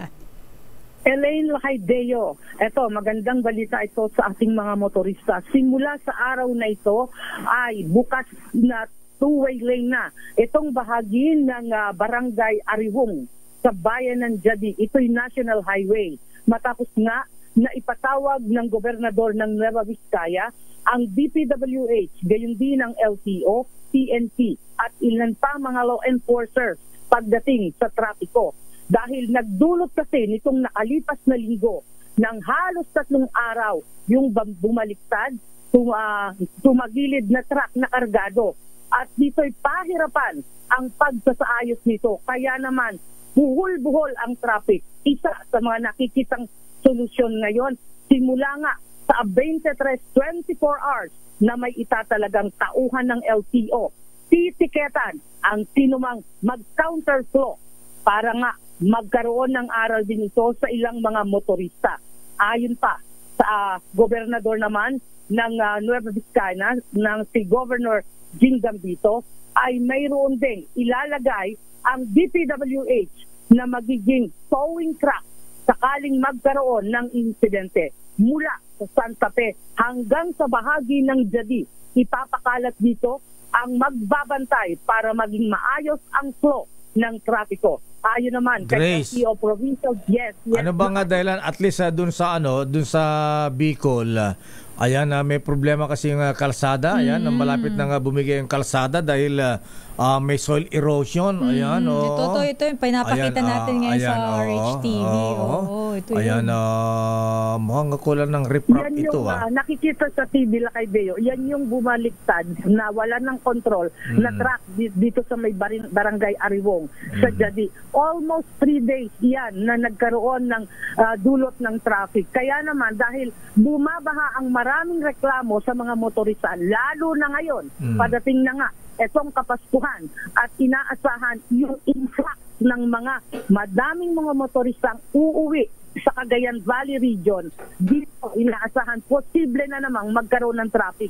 L: Elaine Lacaideo, eto magandang balita ito sa ating mga motorista. Simula sa araw na ito ay bukas na two-way lane na itong bahagi ng Barangay Ariwong sa bayan ng Jadi. Ito'y National Highway. Matapos nga na ipatawag ng gobernador ng Nueva Vizcaya ang DPWH, gayon din ang LTO, PNP at ilan pa mga law enforcers pagdating sa trapiko. Dahil nagdulot kasi nitong nakalipas na linggo ng halos 3 araw yung bumaliktad, tumagilid na truck na kargado. At dito'y pahirapan ang pagsasaayos nito. Kaya naman, buhol-buhol ang traffic. Isa sa mga nakikitang solusyon ngayon, simula nga sa 23-24 hours na may itatalagang tauhan ng LTO, titiketan ang sinumang mag-counterflow para nga magkaroon ng aral din ito sa ilang mga motorista. Ayon pa sa gobernador naman ng Nueva Vizcaya, ng si Governor Jing Gambito, ay mayroon ding ilalagay ang DPWH na magiging towing truck sakaling magkaroon ng insidente. Mula sa Santa Fe hanggang sa bahagi ng Jadi, ipapakalat dito ang magbabantay para maging maayos ang flow ng trapiko. Ayon naman kay CEO Provincial, yes.
B: Ano ba nga dahilan at least dun sa Bicol, ayan may problema kasi yung kalsada, ayan malapit na nga bumigay yung kalsada dahil may soil erosion, ayan
F: ito yung pinapakita natin ngayon sa RHTV.
B: Ayan, mukhang kulang ng riprap ito.
L: Nakikita sa TV Lacaideo, yan yung bumaliktad na wala ng control na truck dito sa may barangay Ariwong sa Jadi. Almost 3 days yan na nagkaroon ng dulot ng traffic. Kaya naman dahil bumabaha ang maraming reklamo sa mga motorista, lalo na ngayon, padating na nga etong Kapaskuhan at inaasahan yung influx ng mga madaming mga motoristang uuwi sa Cagayan Valley region. Dito inaasahan posible na namang magkaroon ng traffic.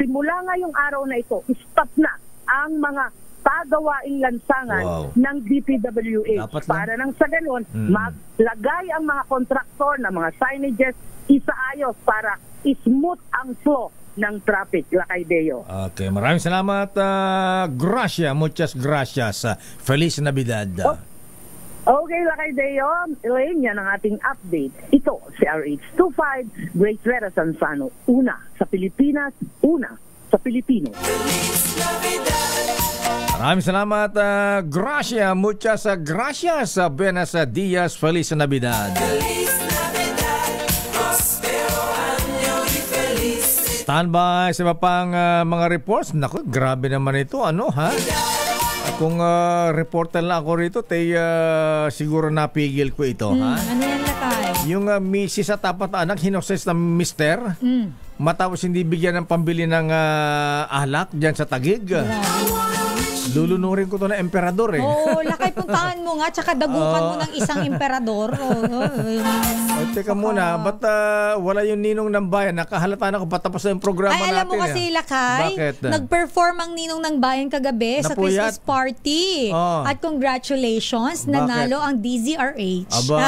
L: Simula ngayong araw na ito, stop na ang mga pagawaing lansangan ng DPWH para nang sa ganun maglagay ang mga kontraktor na mga signages isaayos para smooth ang flow ng traffic, Lakay Deo.
B: Okay, maraming salamat. Gracias, muchas gracias. Feliz Navidad.
L: Okay, Lakay Deo. Elaine, yan ang ating update. Ito, si RH25, Great Rera Sansano. Una sa Pilipinas, una sa Pilipino.
B: Maraming salamat. Gracias, muchas gracias. Buenos días, Feliz Navidad. Standby sa iba pang mga reports. Naku, grabe naman ito. Ano, ha? Kung reporter lang ako rito, siguro napigil ko ito, ha?
F: Ano yan, Lakay?
B: Yung misis at apat na anak, hinoses ng mister, matapos hindi bigyan ng pambili ng alak dyan sa Taguig. Lulunurin ko to na emperador eh.
F: Oo, Lakay, puntahan mo nga, tsaka dagukan mo ng isang emperador.
B: Teka muna, ba't wala yung ninong ng bayan? Nakahalata na ko patapos na yung programa natin.
F: Ay, alam mo kasi, Lakay,
B: bakit?
F: Nag-perform ang ninong ng bayan kagabi sa Christmas party. At congratulations, nanalo ang DZRH.
B: Aba,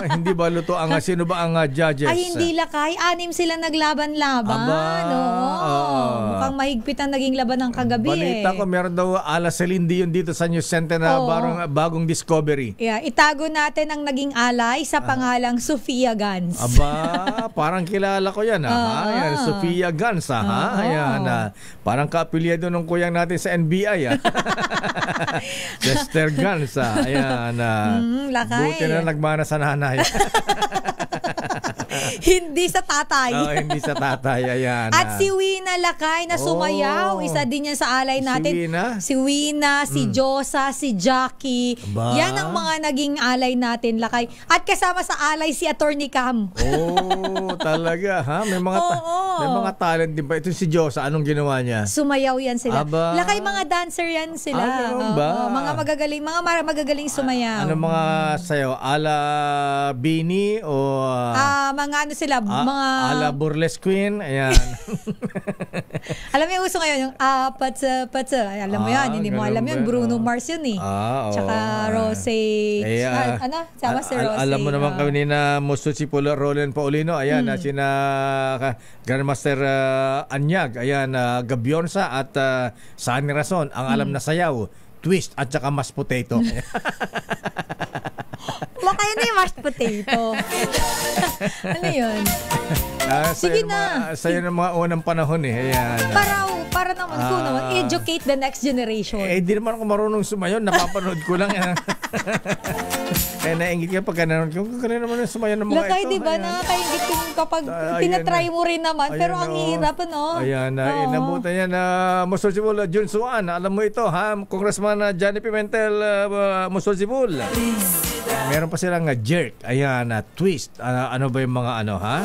B: hindi ba luto ang sino ba ang judges?
F: Ay, hindi, Lakay. 6 sila naglaban-laban. Mukhang mahigpit ang naging laban ng kagabi.
B: Balita ko, meron daw ala Celine Dion dito sa New Center na bagong discovery.
F: Yeah, itago natin ang naging alay sa pangalang Sofia Gans.
B: Aba, parang kilala ko yan. Ayan, Sofia Gans. Ayan, parang kaapilyado nung kuyang natin sa NBI. Chester Gans. Ayan, buti na nagmana sa nanay.
F: Hindi sa tatay.
B: Hindi sa tatay. Ayan.
F: At si Wina, Lakay, na sumayaw. Isa din yan sa alay natin. Si Wina, si Josa, si Jackie. Yan ang mga naging alay natin, Lakay. At kasama sa alay si Attorney Cam.
B: Talaga, ha? May mga talent din ba? Ito si Josa, anong ginawa niya?
F: Sumayaw yan sila. Lakay, mga dancer yan sila. Mga magagaling sumayaw.
B: Ano mga sayaw? Ala Bini o
F: mga ano sila, mga
B: ala Burlesque Queen, ayan.
F: Alam mo yung uso ngayon, yung patsa. Alam mo yan, hindi mo alam yun. Bruno Mars yun eh. Tsaka Rose. Sama si Rose.
B: Alam mo naman kami na Musto si Roland Paulino, ayan, sina Grandmaster Anyag, ayan, Gabionsa at Sani Rason, ang alam na sayaw, twist at saka mashed potato.
F: Baka yun yung mashed potato. Ano yun? Sige na.
B: Sa'yo ng mga unang panahon eh. Ayan.
F: Para naman ko naman, educate the next generation.
B: Di naman ako marunong sumayon. Napapanood ko lang. Kaya nainggit ka pag nanonood ko. Kaya naman sumayon ng mga
F: Lakay,
B: ito.
F: diba? Nakakaingit ko kapag tinatry mo rin naman. Pero ang hirap, ano?
B: Ayan, inabutan yan. Musulsibul, Jun Suan. Alam mo ito, ha? Congressman Johnny Pimentel Musulsibul. Meron pa silang jerk. Ayan, twist. Ano ba yung mga ano, ha?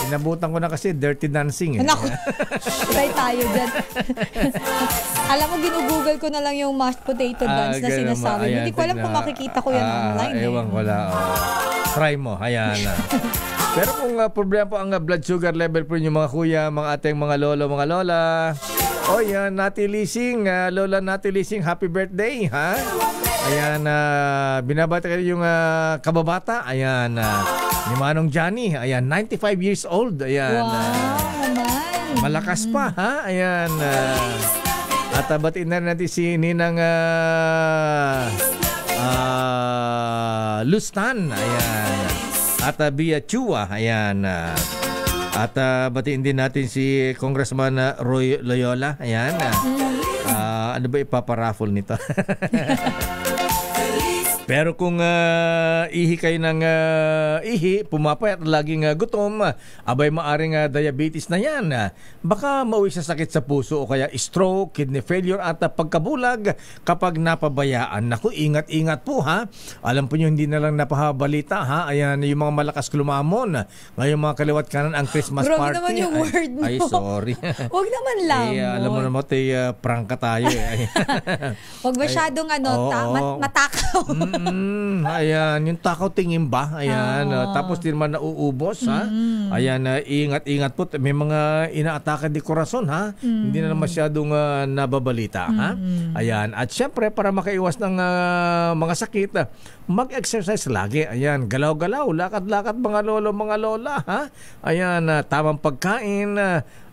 B: Inabutan ko na kasi dirty dancing.
F: Naku, try tayo dyan. Alam mo, ginugoogle ko na lang yung mashed potato dance na sinasabi. Hindi ko alam kung makikita ko yan online.
B: Ewan ko lang. Try mo. Ayan. Pero kung problema po ang blood sugar level po yung mga kuya, mga ating mga lolo, mga lola. Yan, Nati Lising. Lola Nati Lising, happy birthday, ha? Ayan, binabati kayo yung kababata. Ayan, ni Manong Johnny. Ayan, 95 years old. Ayan.
F: Wow,
B: malakas pa, ha? Ayan. At batiin na rin natin si Ninang Lustan. Ayan. At Bia Chua. Ayan. At batiin din natin si Congressman Roy Loyola. Ayan. Ano ba ipaparaffle nito? Pero kung ihi kayo ng ihi, pumapayat, laging gutom, abay maaring diabetes na yan. Baka mauwi sa sakit sa puso o kaya stroke, kidney failure at pagkabulag kapag napabayaan. Naku, ingat-ingat po, ha. Alam po nyo, hindi na lang napahabalita, ha. Ayan, yung mga malakas lumamon. Ngayong mga kaliwat kanan ang Christmas
F: Grabe
B: party.
F: Naman yung word mo.
B: Ay, sorry.
F: Huwag naman lamon.
B: Alam mo naman, prank ka tayo.
F: Huwag masyadong matakaw.
B: Ayan, yung takaw tingin ba? Ayan, tapos din man nauubos, ha? Ayan, ingat-ingat po. May mga inaatake di korason, ha? Hindi na masyadong nababalita, ha? Ayan, at syempre, para makaiwas ng mga sakit, mag-exercise lagi. Ayan, galaw-galaw, lakad-lakad mga lolo, mga lola, ha? Ayan, tamang pagkain,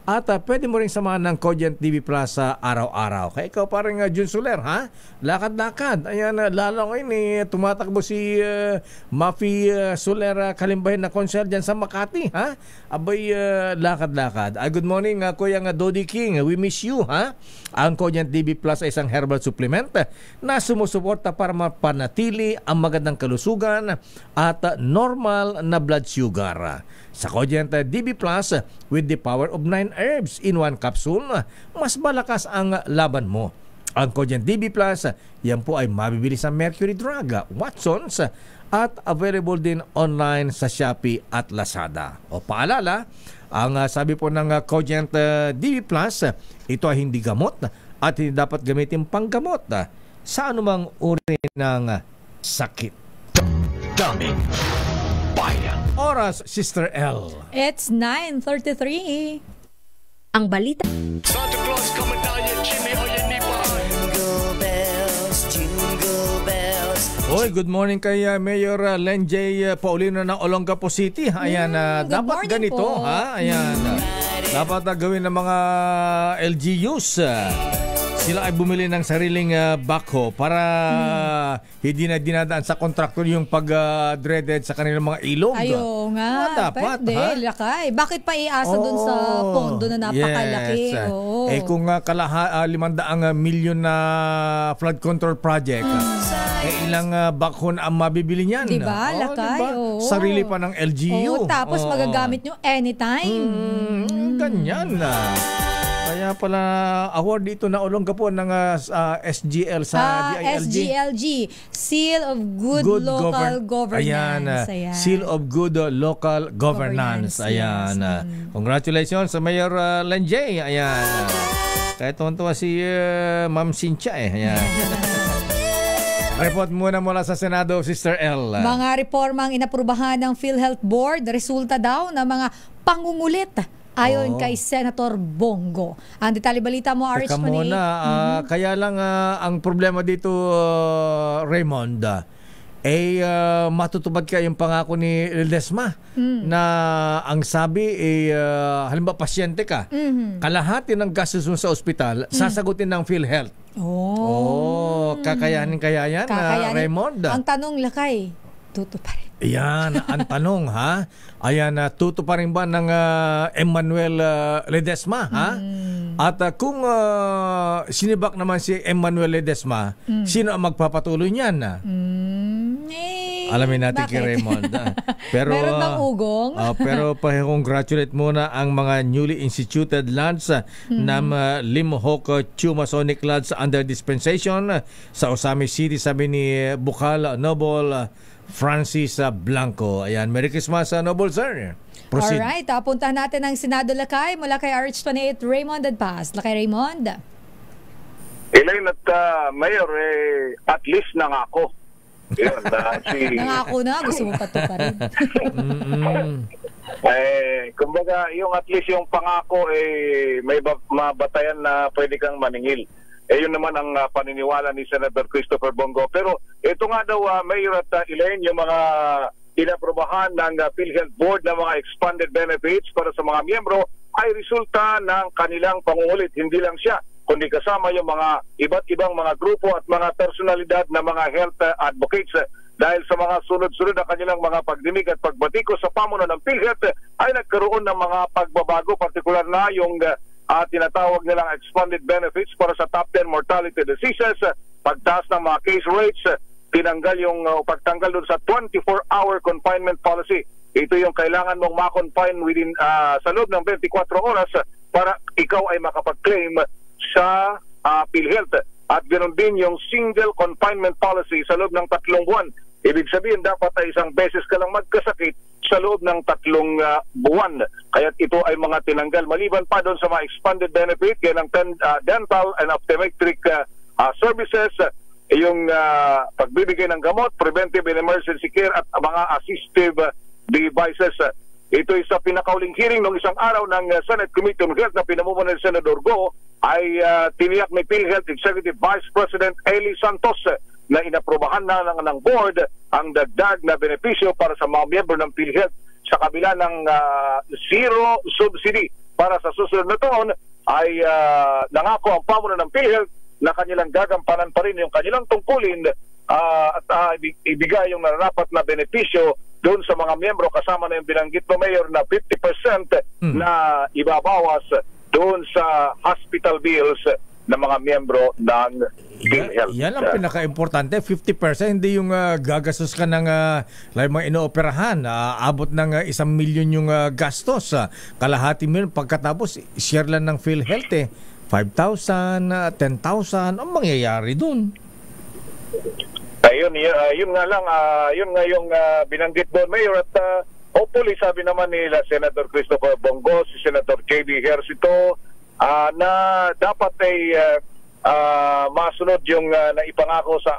B: at pwede mo rin samahan ng Cogent TV Plus araw-araw. Kaya ikaw parang Jun Soler, ha? Lakad-lakad. Ayan, lalo ngayon tumatakbo si Mafi Soler Kalimbahin na konser dyan sa Makati, ha? Abay, lakad-lakad. Good morning, Kuya Dodi King. We miss you, ha? Ang Cogent TV Plus ay isang herbal supplement na sumusuporta para mapanatili ang magandang kalusugan at normal na blood sugar. Sa Cogent DB Plus, with the power of 9 herbs in one capsule, mas malakas ang laban mo. Ang Cogent DB Plus, yan po ay mabibili sa Mercury Drug, Watsons, at available din online sa Shopee at Lazada. O paalala, ang sabi po ng Cogent DB Plus, ito ay hindi gamot at hindi dapat gamitin panggamot sa anumang uri ng sakit.
A: Daming Bayan.
B: Oras, Sister L.
F: It's 9:33.
M: Ang balita.
A: Santa Claus coming down your chimney or your knee behind.
D: Jingle bells, jingle bells.
B: Oy, good morning kay Mayor Len J. Paulino ng Olongapo City. Ayan, dapat ganito, po. Ha? Ayan. Dapat gawin ng mga LGUs. Sila ay bumili ng sariling backhoe para hindi na dinadaan sa kontraktor yung pag-dreaded sa kanilang mga ilog.
F: Ayo nga,
B: dapat,
F: pwede, lakay. Bakit pa iasa dun sa pondo na napakalaki?
B: Yes. Kung 500 milyon na flood control project, ilang backhoe ang mabibili niyan.
F: Diba, lakay?
B: Diba? Sarili pa ng LGU.
F: Tapos magagamit nyo anytime.
B: Ganyan na. Kaya pala award dito na Olongapo ng SGL sa DILG.
F: SGLG, Seal of Good Local Governance.
B: Ayan, Seal of Good Local Governance. Ayan.
F: Yes.
B: Congratulations sa Mayor Len J. Ayan. Kaya tuwan-tuwa si Ma'am Cynthia Ayan. Report muna mula sa Senado, Sister L.
F: Mga reformang inaprubahan ng PhilHealth Board, resulta daw ng mga pangungulit ayon kay Senator Bongo. Ang detalye balita mo, RH
B: Teka muna, kaya lang ang problema dito, Raymond, matutupad kaya yung pangako ni Ledesma na ang sabi halimbawa pasyente ka, kalahati ng gastos mo sa ospital, sasagutin ng PhilHealth. Kakayanin kaya yan, Raymond?
F: Ang tanong, lakay, tutuparin.
B: Ayan, ang tanong, ha? Ayan, tutuparin ba ng Emmanuel Ledesma, ha? At kung sinibak naman si Emmanuel Ledesma, sino ang magpapatuloy niyan? Alamin natin kay Raymond. Pero,
F: meron bang ugong?
B: Pero pa-congratulate muna ang mga newly instituted lands ng Limhock Chumasonic Lands under dispensation sa Osami City, sabi ni Bukal Noble Francis Blanco. Ayan, Merry Christmas, Noble Sir. Proceed.
F: Alright, puntahan natin ang Senado Lakay mula kay RH28 Raymond Adpaz. Lakay Raymond.
N: Elaine at Mayor, at least nangako. Yun,
F: nangako na, gusto mo patuparin.
N: Kumbaga, yung at least yung pangako, may mabatayan na pwede kang maningil. Yun naman ang paniniwala ni Senator Christopher Bongo. Pero ito nga daw, Mayor at Elaine, yung mga inaprobahan ng PhilHealth Board na mga expanded benefits para sa mga miyembro ay resulta ng kanilang pangungulit. Hindi lang siya, kundi kasama yung mga iba't ibang mga grupo at mga personalidad na mga health advocates. Dahil sa mga sunod-sunod na kanilang mga pagdinig at pagbatiko sa pamuno ng PhilHealth ay nagkaroon ng mga pagbabago, partikular na yung tinatawag nilang expanded benefits para sa top 10 mortality diseases, pagtaas ng mga case rates, tinanggal yung pagtanggal doon sa 24-hour confinement policy. Ito yung kailangan mong ma-confine within sa loob ng 24 oras para ikaw ay makapag-claim sa PhilHealth. At ganoon din yung single confinement policy sa loob ng 3 buwan. Ibig sabihin, dapat ay isang beses ka lang magkasakit sa loob ng 3 buwan. Kaya ito ay mga tinanggal. Maliban pa doon sa mga expanded benefit, kaya ng dental and optometric services, yung pagbibigay ng gamot, preventive and emergency care at mga assistive devices. Ito ay sa pinakauling hearing ng isang araw ng Senate Committee on Health na pinamumuno ni Senador Go ay tiniyak ni PhilHealth Executive Vice President Eli Santos na inaprubahan na ng board ang dagdag na benepisyo para sa mga miyembro ng PhilHealth sa kabila ng zero subsidy. Para sa susunod na taon ay nangako ang pamuno ng PhilHealth na kanilang gagampanan pa rin yung kanilang tungkulin at ibigay yung nararapat na benepisyo doon sa mga miyembro, kasama na yung binanggit mo, Mayor, na 50% na ibabawas doon sa hospital bills ng mga miyembro ng PhilHealth.
B: Yan ang pinaka-importante, 50%, hindi yung gagastos ka ng mga inooperahan, abot ng 1 milyon yung gastos. Kalahati million, pagkatapos, share lang ng PhilHealth 5,000, 10,000, ang mangyayari doon.
N: Yun nga lang, yun nga yung binanggit doon, Mayor, at hopefully sabi naman nila Senator Christopher Bongo, si Senator J.B. Ejercito, na dapat ay masunod yung naipangako sa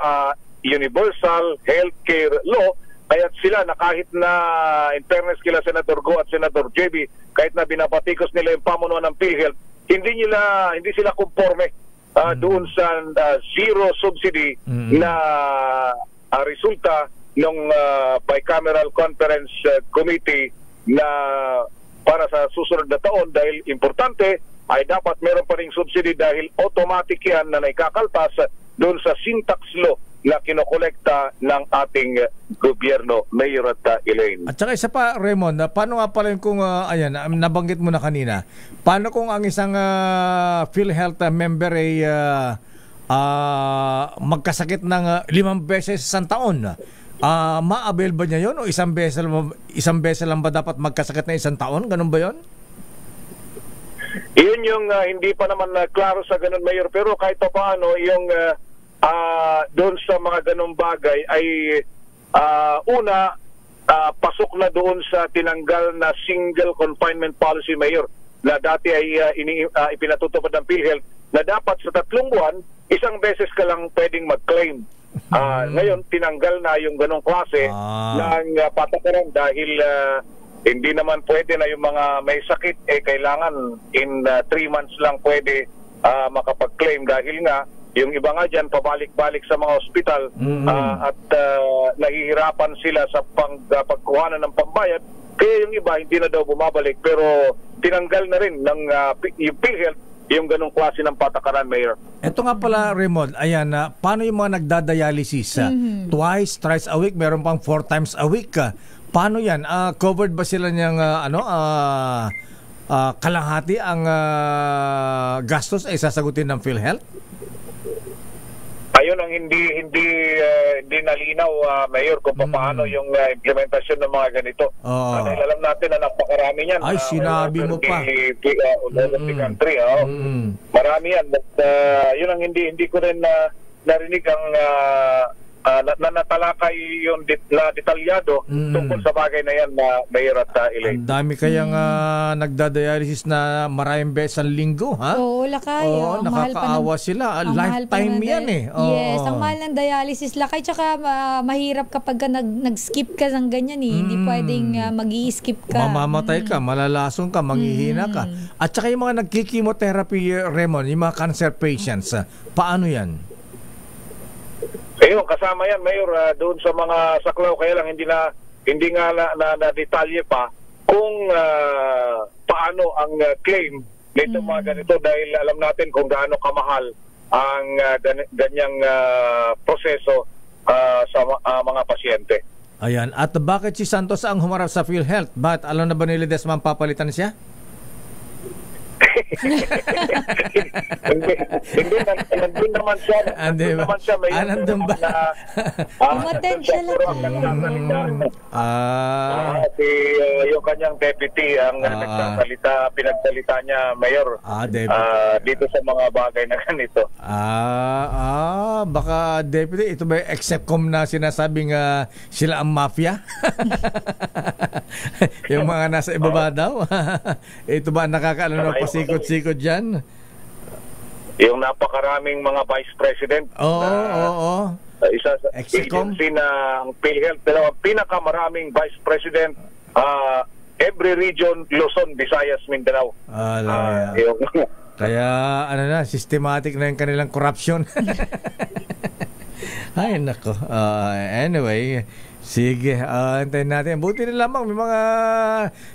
N: Universal Healthcare Law, kaya't sila na kahit na in fairness kila Senator Go at Senator J.B., kahit na binapatikos nila yung pamunuan ng PhilHealth, hindi sila konforme doon sa zero subsidy na resulta ng bicameral conference committee na para sa susunod na taon, dahil importante ay dapat meron pa ring subsidy dahil automatic yan na naikakaltas doon sa syntax law na kinokolekta ng ating gobyerno, Mayor at Elaine.
B: At saka isa pa, Raymond, paano nga pala yung kung, nabanggit mo na kanina, paano kung ang isang PhilHealth member ay magkasakit ng 5 beses sa isang taon? Ma-avail ba niya yun? O isang beses lang ba dapat magkasakit na 1 taon? Ganun ba yun?
N: Yun yung hindi pa naman klaro sa ganun, Mayor. Pero kahit pa paano, yung doon sa mga ganung bagay ay pasok na doon sa tinanggal na single confinement policy, Mayor, na dati ay ipinatutupad ng PhilHealth na dapat sa 3 buwan, 1 beses ka lang pwedeng mag-claim. Ngayon, tinanggal na yung ganong klase ng patakaran dahil hindi naman pwede na yung mga may sakit kailangan in 3 months lang pwede makapag-claim dahil nga yung iba nga dyan pabalik-balik sa mga ospital at nahihirapan sila sa pagkuhanan ng pambayad, kaya yung iba hindi na daw bumabalik, pero tinanggal na rin ng yung PhilHealth yung ganong klase ng patakaran, Mayor.
B: Ito nga pala, Raymond, ayan, paano yung mga nagdadialysis? Twice, thrice a week, meron pang 4 times a week. Paano yan? Covered ba sila niyang kalahati ang gastos ay sasagutin ng PhilHealth?
N: Ayun ang hindi nalinaw, Mayor, kung paano yung implementasyon ng mga ganito. Dahil alam natin na napakarami niyan.
B: Ay, sinabi mo pa.
N: Country, marami yan. But yun ang hindi ko rin narinig ang natalakay yung detalyado tungkol sa bagay na yan, Mayor at Elaine.
B: Ang dami kayang nagdadialysis na maraming beses ang linggo, ha?
F: Oo, Lakay.
B: Nakakaawa sila. Lifetime yan eh.
F: Yes, ang mahal ng dialysis, Lakay. Tsaka mahirap kapag nag-skip ka ng ganyan eh. Hindi pwedeng mag-i-skip ka.
B: Mamamatay ka, malalasong ka, manghihina ka. At saka yung mga nagkikimotherapy, Raymond, yung mga cancer patients, paano yan?
N: Ayun, kasama yan, Mayor, doon sa mga saklaw, kaya lang hindi nga na detalye pa kung paano ang claim nito mga ganito, dahil alam natin kung gaano kamahal ang ganyang proseso sa mga pasyente.
B: Ayan, at bakit si Santos ang humarap sa PhilHealth? Bakit alam na ba nila Desmond papalitan siya?
N: Nandun naman siya.
B: Nandun ba?
F: Umaten siya lang.
N: Yung kanyang deputy ang pinagsalita niya, Mayor, dito sa mga bagay na ganito.
B: Baka deputy, ito ba excepcom na sinasabing sila ang mafia? Yung mga nasa ibaba daw? Ito ba nakakaalam na pasikot-sikot dyan?
N: yung napakaraming mga vice president.
B: Oo.
N: Isa sa
B: Execom.
N: agency na ang PhilHealth, pinakamaraming vice president every region, Luzon, Visayas, Mindanao.
B: Kaya systematic na yung kanilang corruption. Ay nako. Anyway, sige, antayin natin. Buti na lamang may mga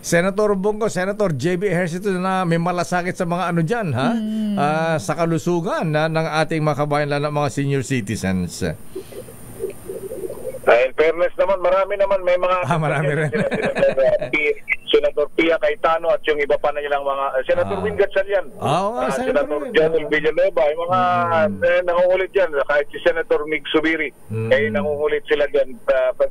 B: Senator Bongo, Senator JB Ejercito na may malasakit sa mga ano dyan, ha? Sa kalusugan ng ating mga kabayan, lalo ng mga senior citizens.
N: In fairness naman, marami naman, may mga
B: marami rin.
N: Senator Pia Cayetano at yung iba pa na nilang mga Senator Win Gatchalian, Senator John Villanueva, yung mga nangungulit dyan, kahit si Senator Mig Subiri, nangungulit sila dyan.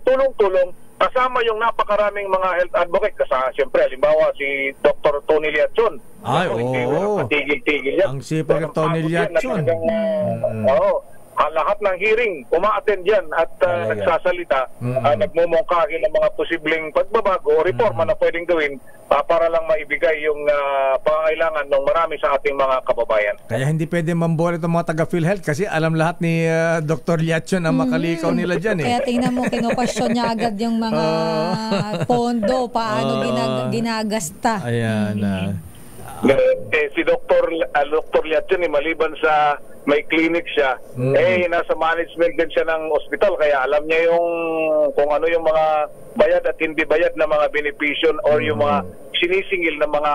N: Tulong-tulong, kasama yung napakaraming mga health advocate, kasama siyempre, halimbawa si Dr. Tony Liachon.
B: Patigil-tigil yan. Ang sipag ng Tony Liachon.
N: Lahat ng hearing, uma-attend yan at nagsasalita, nagmumungkahi ng mga posibleng pagbabago o reforma na pwedeng gawin para lang maibigay yung pangangailangan ng marami sa ating mga kababayan.
B: Kaya hindi pwede mambola itong mga taga-PhilHealth kasi alam lahat ni Dr. Liachon ang makalikaw nila dyan.
F: Kaya tingnan mo, kinupasyon niya agad yung mga pondo, paano ginagasta.
B: Ayan.
N: Si Dr. Liachon, maliban sa may clinic siya, nasa management din siya ng ospital, kaya alam niya yung kung ano yung mga bayad at hindi bayad na mga benepisyo or yung mga sinisingil na mga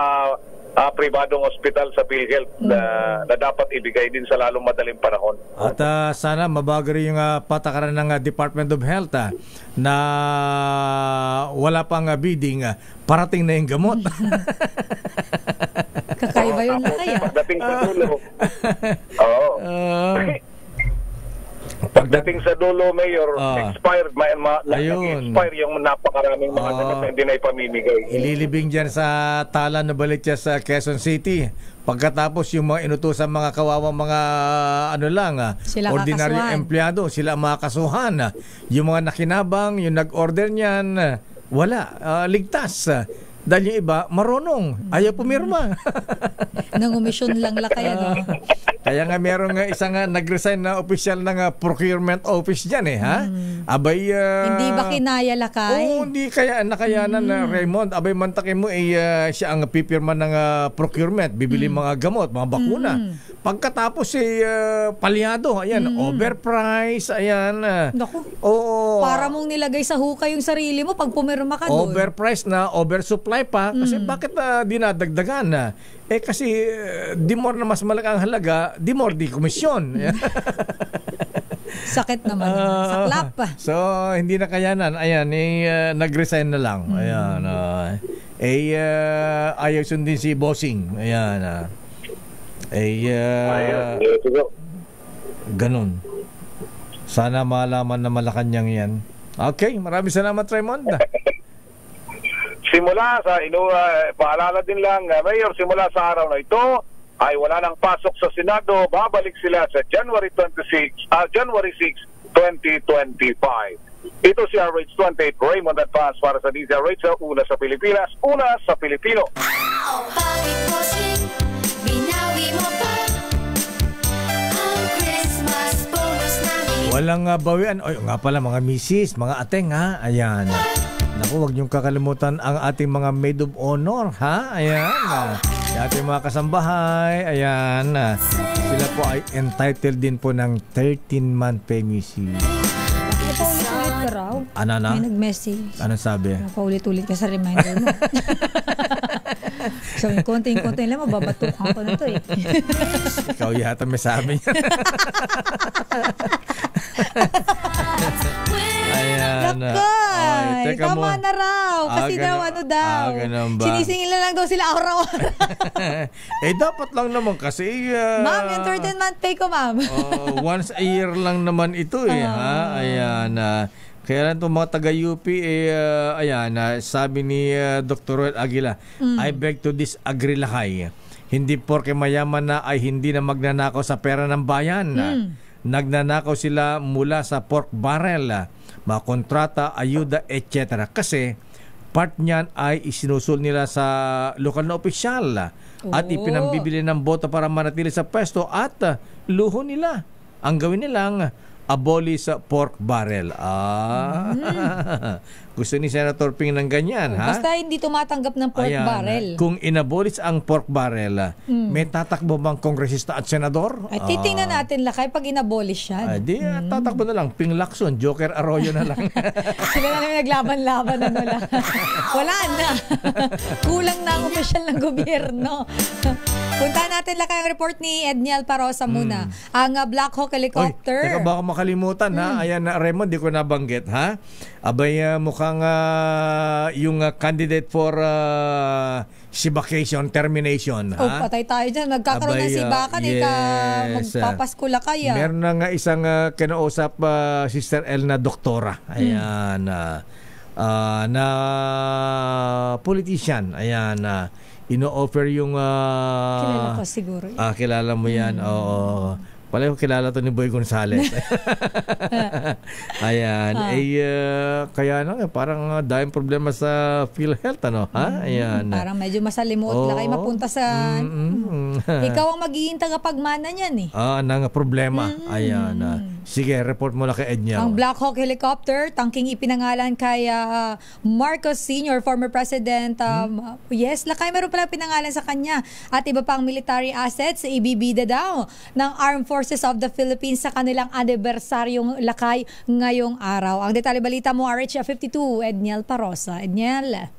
N: pribadong ospital sa PhilHealth na dapat ibigay din sa lalong madaling panahon.
B: At sana mabago rin yung patakaran ng Department of Health na wala pang bidding, parating na yung gamot.
F: Kakaiba yun na kaya.
N: Pagdating sa dulo. Pagdating sa dulo, Mayor, expired, nag-expire yung napakaraming mga gamot na hindi na ipamimigay.
B: Ililibing dyan sa Tala na Baliches sa Quezon City. Pagkatapos yung mga inutusan mga kawawang mga ordinaryong empleyado, sila makakasuhan. Yung mga nakinabang, yung nag-order niyan, wala, ligtas. Dahil yung iba, marunong. Ayaw pumirma.
F: Nangumisyon lang lakay, ano?
B: Kaya nga merong isang nag-resign na opisyal ng procurement office dyan ha? Abay...
F: hindi ba kinaya lakay?
B: Oo, hindi kaya nakayanan na Raymond. Abay mantakin mo, siya ang pipirma ng procurement. Bibili mga gamot, mga bakuna. Pagkatapos palyado, ayan, overprice, ayan.
F: Naku,
B: oo.
F: Para mong nilagay sa hukay yung sarili mo pag pumirma ka doon.
B: Overprice na, oversupply pa. Kasi bakit dinadagdagan na? Kasi di more na mas malaki ang halaga, di more di komisyon.
F: Sakit naman. Saklap.
B: So, hindi na kayanan. Ayan, nag-resign na lang. Ayan. Ayaw sundin si Bossing. Ayan. Ganun. Sana malaman na Malacanang yan. Okay, maraming salamat, Raymond.
N: Simula sa paalala din lang, Mayor, simula sa araw na ito ay wala nang pasok sa Senado. Babalik sila sa January 6, 2025. Ito si RH28 Raymond Advance para sa DZRH, una sa Pilipinas, una sa Pilipino.
B: Walang bawian. O nga pala mga misis, mga ateng ha. Ayan. Naku, huwag niyong kakalimutan ang ating mga maid of honor, ha? Ayan. Yung ating mga kasambahay, ayan. Sila po ay entitled din po ng 13-month pay misis.
F: Paulit-ulit ka raw.
B: Ano na?
F: May nag-message.
B: Ano sabi?
F: Paulit-ulit ka sa reminder mo. So, yung konting-konting lang, mababatukan ko na to eh.
B: Ikaw yata may sabi niya. Ayan.
F: Lakay, tama na raw. Kasi daw, sinisingil na lang daw sila araw-araw.
B: Dapat lang naman kasi.
F: Ma'am, yung 13-month pay ko, ma'am.
B: Once a year lang naman ito ha? Ayan. Kaya lang itong mga taga-UP, ayan, sabi ni Dr. Roel Aguila, I beg to disagree lakay. Hindi porke mayaman na ay hindi na magnanakaw sa pera ng bayan. Nagnanakaw sila mula sa pork barrel, mga kontrata, ayuda, etc. Kasi part niyan ay isinusul nila sa lokal na opisyal. at ipinambibili ng boto para manatili sa pwesto at luho nila. Ang gawin nilang abolish pork barrel. Gusto ni Senator Ping ng ganyan, ha?
F: Basta hindi tumatanggap ng pork barrel.
B: Kung inabolish ang pork barrel, may tatakbo bang kongresista at senador?
F: Ay, titingnan natin lakay pag inabolish yan.
B: Tatakbo na lang. Ping Lacson, Joker Arroyo na lang.
F: Sila na namin naglaban-laban, ano lang. Wala na. Kulang na ang opisyal ng gobyerno. Puntahan natin lakay ang report ni Edniel Parosa muna. Ang Black Hawk helicopter.
B: Teka, baka makalimutan, ha? Ayan na, Raymond, di ko nabanggit, ha? Abay, mukhang yung candidate for Sibacation termination, ha?
F: Patay tayo dyan. Nagkakaroon ng sibakan. Magpapasko lakay,
B: meron na nga isang kinausap, Sister El na doktora. Ayan, na politician. Ayan, ino-offer yung
F: kilala ko siguro.
B: Kilala mo yan. Oo. Pala ko kilala to ni Boy Gonzales. Ayan. Kaya parang dahil problema sa PhilHealth, ano? Ha? Ayan.
F: Parang medyo masalimuot lakay mapunta sa... Ikaw ang magiging tagapagmana niyan, eh.
B: Nang problema. Ayan. Sige, report mo na kay Edniel.
F: Ang Black Hawk helicopter, tangking ipinangalan kay Marcos Sr., former President. Yes, lakay meron pala pinangalan sa kanya. At iba pang military assets, ibibida daw ng Armed Forces of the Philippines sa kanilang anibersaryong lakay ngayong araw. Ang detalye balita mo, RH52, Edniel Parosa. Edniel.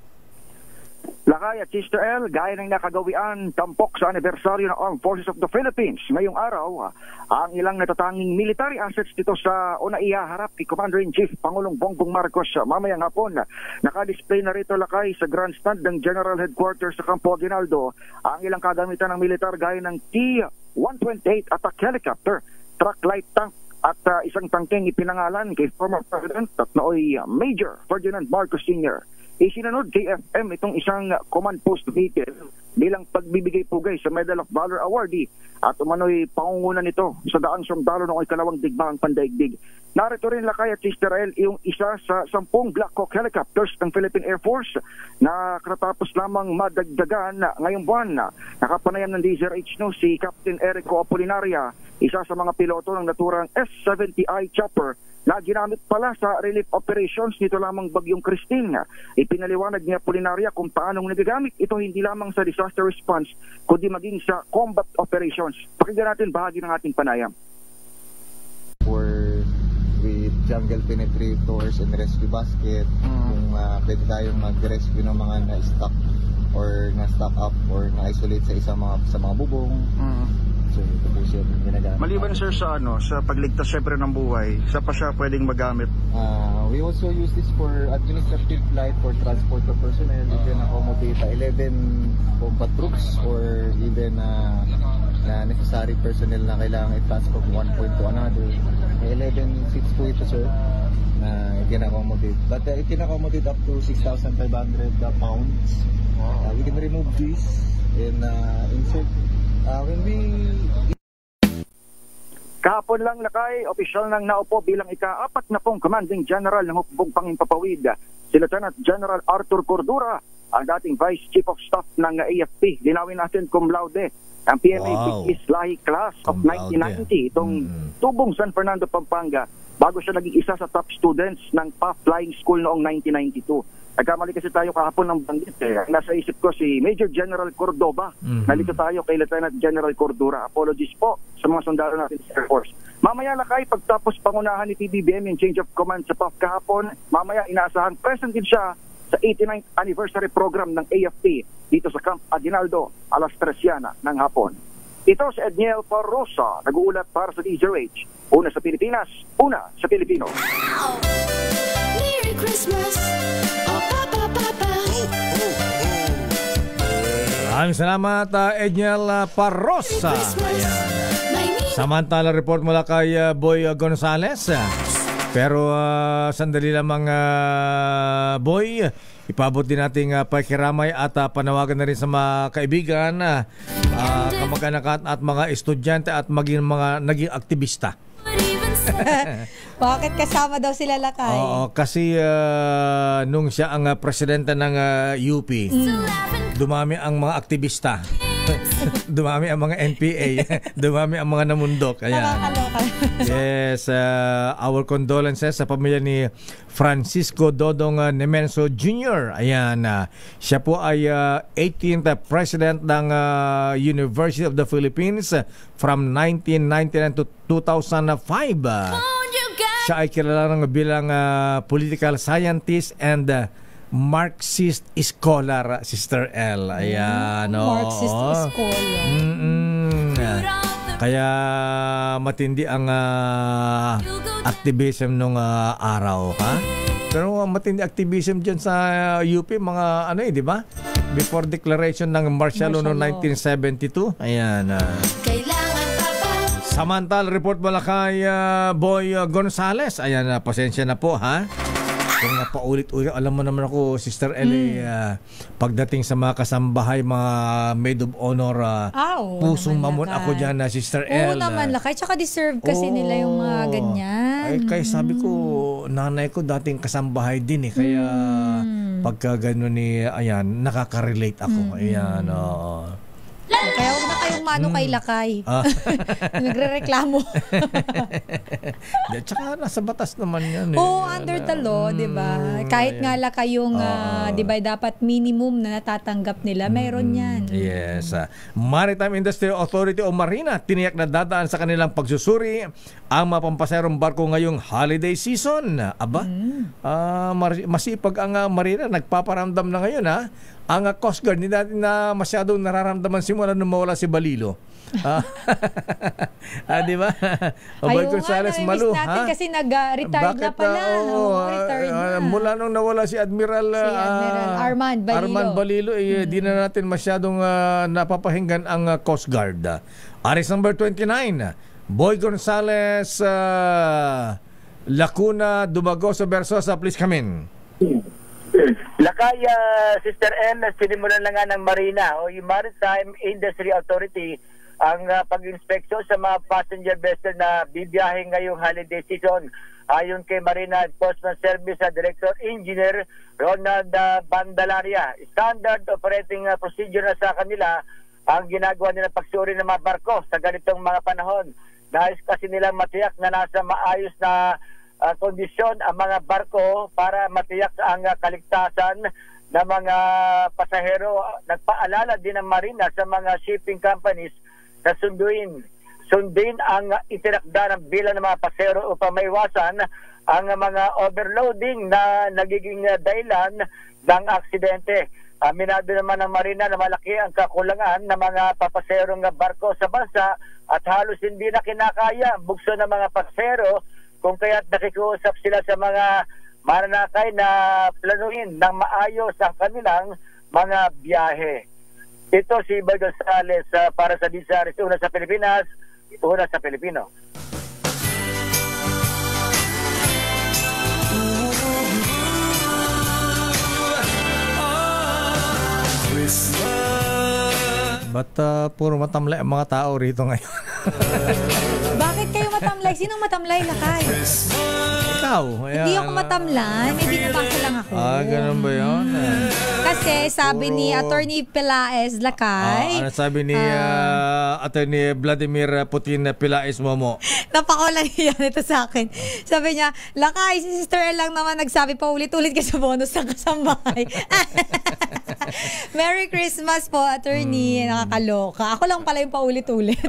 M: Lakay at Sister L, gaya ng nakagawian, tampok sa anibersaryo ng Armed Forces of the Philippines. Ngayong araw, ang ilang natatanging military assets dito sa una ihaharap ni Commander-in-Chief Pangulong Bongbong Marcos mamayang hapon. Naka-display na rito lakay sa grandstand ng General Headquarters sa Campo Aguinaldo ang ilang kagamitan ng militar gaya ng T-128 attack helicopter, truck light tank at isang tangkeng ipinangalan kay former President at nooy Major Ferdinand Marcos Sr. Isinunod kay FM itong isang command post vehicle bilang pagbibigay pugay sa Medal of Valor awardee at umano'y pangunguna nito sa daang sundalo noong ikalawang digmaang pandaigdig. Narito rin lakay at Sister L yung isa sa 10 Black Hawk helicopters ng Philippine Air Force na katapos lamang madagdagan ngayong buwan. Nakapanayam ng DZRH si Captain Erico Apolinaria, isa sa mga piloto ng naturang S-70I chopper na ginamit pala sa relief operations nito lamang Bagyong Christine. Ipinaliwanag ni Apolinaria kung paanong nagagamit ito hindi lamang sa disaster response kundi maging sa combat operations. Pakinggan natin bahagi ng ating panayam.
O: With jungle penetrators and rescue basket, kung pwede tayong mag-rescue ng mga na-stuck or na-stuck up or na-isolate sa mga bubong. So ito po siya ginagamit.
M: Maliban sir sa sa pagligtas syempre ng buhay, sa pa siya pwedeng magamit?
O: We also use this for administrative flight, for transport of personnel. You can accommodate 11 combat troops or even na necessary personnel na kailangan i-transport from one point to another. 11 seats po ito sir na gina-accommodate. But it can accommodate up to 6,500 pounds. We can remove this and insert when we...
M: Kahapon lang lakay, opisyal nang naupo bilang ika-40 Commanding General ng Hukbong Pangimpapawid, si Lieutenant General Arthur Cordura, ang dating Vice Chief of Staff ng AFP. Linawin natin cum laude ang PMA Islahi Class of 1990, itong tubong San Fernando, Pampanga, bago siya naging isa sa top students ng PAF Flying School noong 1992. Nagkamali kasi tayo kahapon ng bandit. Nasa isip ko si Major General Cordoba. Nalito tayo kay Lieutenant General Cordura. Apologies po sa mga sundalo natin sa Air Force. Mamaya lakay, pagtapos pangunahan ni PBBM yung change of command sa PAF kahapon, mamaya inaasahan present din siya sa 89th anniversary program ng AFP dito sa Camp Aguinaldo, alas 3 ng hapon. Ito si Edniel Parosa, nag-uulat para sa DZRH. Una sa Pilipinas, una sa Pilipino.
P: Merry Christmas, oh Papa Papa.
B: Maraming salamat, Edniel Parosa. Samantala report mula kay Boy Gonzales. Pero sandali lamang Boy, ipabot din nating pakiramay at panawagan na rin sa mga kaibigan, kamag-anak at mga estudyante at maging mga naging aktivista.
F: Bakit kasama daw sila lakay?
B: Oo, kasi nung siya ang presidente ng UP, dumami ang mga aktivista. Dumami ang mga NPA. Dumami ang mga namundok. Ayan.
F: Nakakaloka.
B: Yes, our condolences sa pamilya ni Francisco Dodong Nemenso Jr. Ayan, siya po ay 18th President ng University of the Philippines from 1999 to 2005. Siya ay kilala bilang political scientist and Marxist scholar, Sister L. Ayan.
F: Marxist scholar.
B: Kaya matindi ang activism nung araw, ha? Pero matindi activism dyan sa UP, mga ano di ba? Before declaration ng martial law noong 1972. Ayan. Samantala, report mula kay Boy Gonzales. Ayan, pasensya na po, ha? Kung paulit-ulit, alam mo naman ako, Sister Ellie, pagdating sa mga kasambahay, mga maid of honor, pusong mamon ako dyan, Sister
F: Oo
B: Elle.
F: naman, Lakay. Tsaka deserve kasi nila yung mga ganyan.
B: Ay, kaya sabi ko, nanay ko dating kasambahay din Kaya pagka gano'n ayan, nakaka-relate ako. Ayan,
F: Kaya huwag na kayong mano kay Lakay. Nagre-reklamo.
B: Tsaka nasa batas naman yan.
F: Under the law, di ba? Kahit nga Lakay yung, di ba, dapat minimum na natatanggap nila, mayroon yan.
B: Yes. Maritime Industry Authority o Marina, tiniyak na dadaan sa kanilang pagsusuri ang mapampaserong barko ngayong holiday season. Aba, masipag ang Marina, nagpaparamdam na ngayon, ang Coast Guard, hindi natin na masyadong nararamdaman simula nung mawala si Balilo. Di ba?
F: Ayun nga, na-miss natin kasi nag-retired na pala. Retired na.
B: Mula nung nawala si Admiral
F: Armand
B: Balilo, di na natin masyadong napapahinggan ang Coast Guard. Aris number 29, Boy Gonzales, Lacuna, Dumagoso, Versosa, please come in.
Q: Lakay, Sister N, sinimulan na nga ng Marina o yung Maritime Industry Authority ang pag-inspeksyon sa mga passenger vessel na bibiyahe ngayong holiday season. Ayon kay Marina Enforcement Service Director Engineer Ronald Bandalaria, standard operating procedure na sa kanila ang ginagawa nila pagsuri ng mga barko sa ganitong mga panahon. Nais kasi nilang matiyak na nasa maayos na kondisyon ang mga barko para matiyak ang kaligtasan ng mga pasahero. Nagpaalala din ng Marina sa mga shipping companies na sundin ang itinakda ng bilang ng mga pasahero upang maiwasan ang mga overloading na nagiging dahilan ng aksidente. Aminado naman ng Marina na malaki ang kakulangan ng mga papaserong barko sa bansa at halos hindi na kinakaya bugso ng mga pasahero, kung kaya't nakikiusap sila sa mga mananakay na planuhin ng maayos ang kanilang mga biyahe. Ito si Boy Gonzales para sa Disaris, una sa Pilipinas, una sa Pilipino.
B: Ba't puro matamlay ang mga tao rito ngayon?
F: Bakit kayo matamlay? Sinong matamlay, Lakay?
B: Ikaw.
F: Hindi ako matamlay. May binabasa lang ako.
B: Ganun ba yun?
F: Kasi sabi ni Attorney Pelaez Lakay.
B: Ano sabi ni Attorney Vladimir Putin Pelaez Momo?
F: Napakulan yan ito sa akin. Sabi niya, Lakay, si Sister El lang naman nagsabi pa ulit-ulit ka sa bonus ng kasambahay. Merry Christmas po, Attorney. Nakakaloka. Ako lang pala yung paulit-ulit.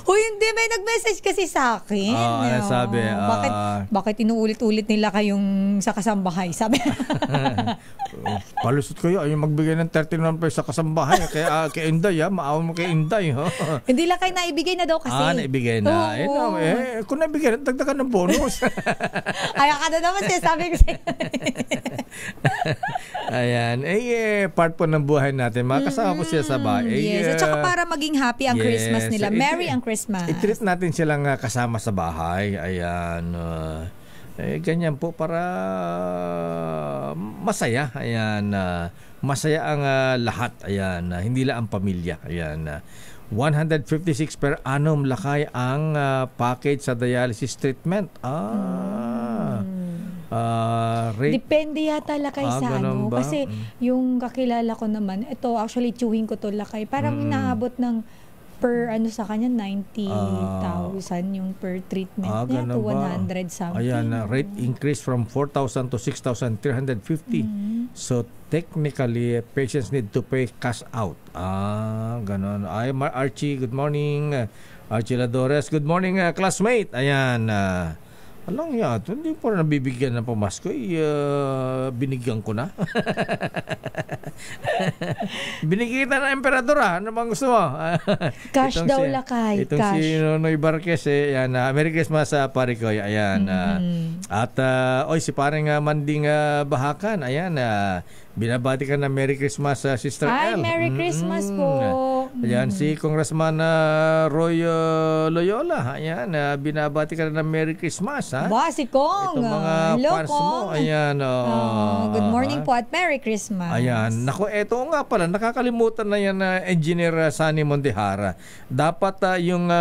F: Huy, hindi. May nag-message kasi sa akin.
B: Ano sabi?
F: Bakit inuulit-ulit nila kayong sa kasambahay? Sabi.
B: Palusot kayo. Ayaw magbigay ng 39 pesos sa kasambahay. Kaya kay Inday, maawa mo kay Inday.
F: Hindi lang kayo naibigay na daw kasi.
B: Naibigay na. Kung naibigay na, dagdagan ng bonus.
F: Ay, ka na naman siya. Sabi ko sa'yo.
B: Ayan. Part po ng buhay natin. Makasama po siya sa bahay.
F: Yes. At saka para maging happy ang Christmas nila. Merry ang Christmas.
B: I-treat natin silang kasama sa bahay. Ayan. Ganyan po para masaya. Ayan. Masaya ang lahat. Ayan. Hindi lang ang pamilya. Ayan. 156 per annum Lakay ang package sa dialysis treatment. rate.
F: Depende yata lakay sa
B: ganun
F: ano.
B: ba?
F: Kasi yung kakilala ko naman, ito actually chewing ko to lakay. Parang inaabot ng per ano sa kanya 90,000 yung per treatment niya to 100 something.
B: Ayan, rate increase from 4,000 to 6,350. So technically patients need to pay cash out. Ganon. Ay, Archie, good morning. Archie Ladores, good morning classmate. Ayan, alang yato, hindi po na nabibigyan ng pamasko. Binigyan ko na. Binigyan kita ng emperador Ano bang gusto mo?
F: Cash daw lakay.
B: Itong
F: cash.
B: si Nonoy Barques Ayan, Merry Christmas sa pare ko. Ayan. At si pareng Manding Bahakan. Ayan, binabati ka na Merry Christmas Sister L.
F: Merry Christmas po.
B: Ayan, si Congressman Roy Loyola. Ayan, binabati ka na Merry Christmas.
F: Ba, si Kong.
B: Itong mga
F: Hello,
B: fans
F: Kong.
B: mo. Ayan.
F: Good morning po at Merry Christmas.
B: Ayan. Naku, eto nga pala. Nakakalimutan na yan Engineer Sunny Mondehara. Dapat yung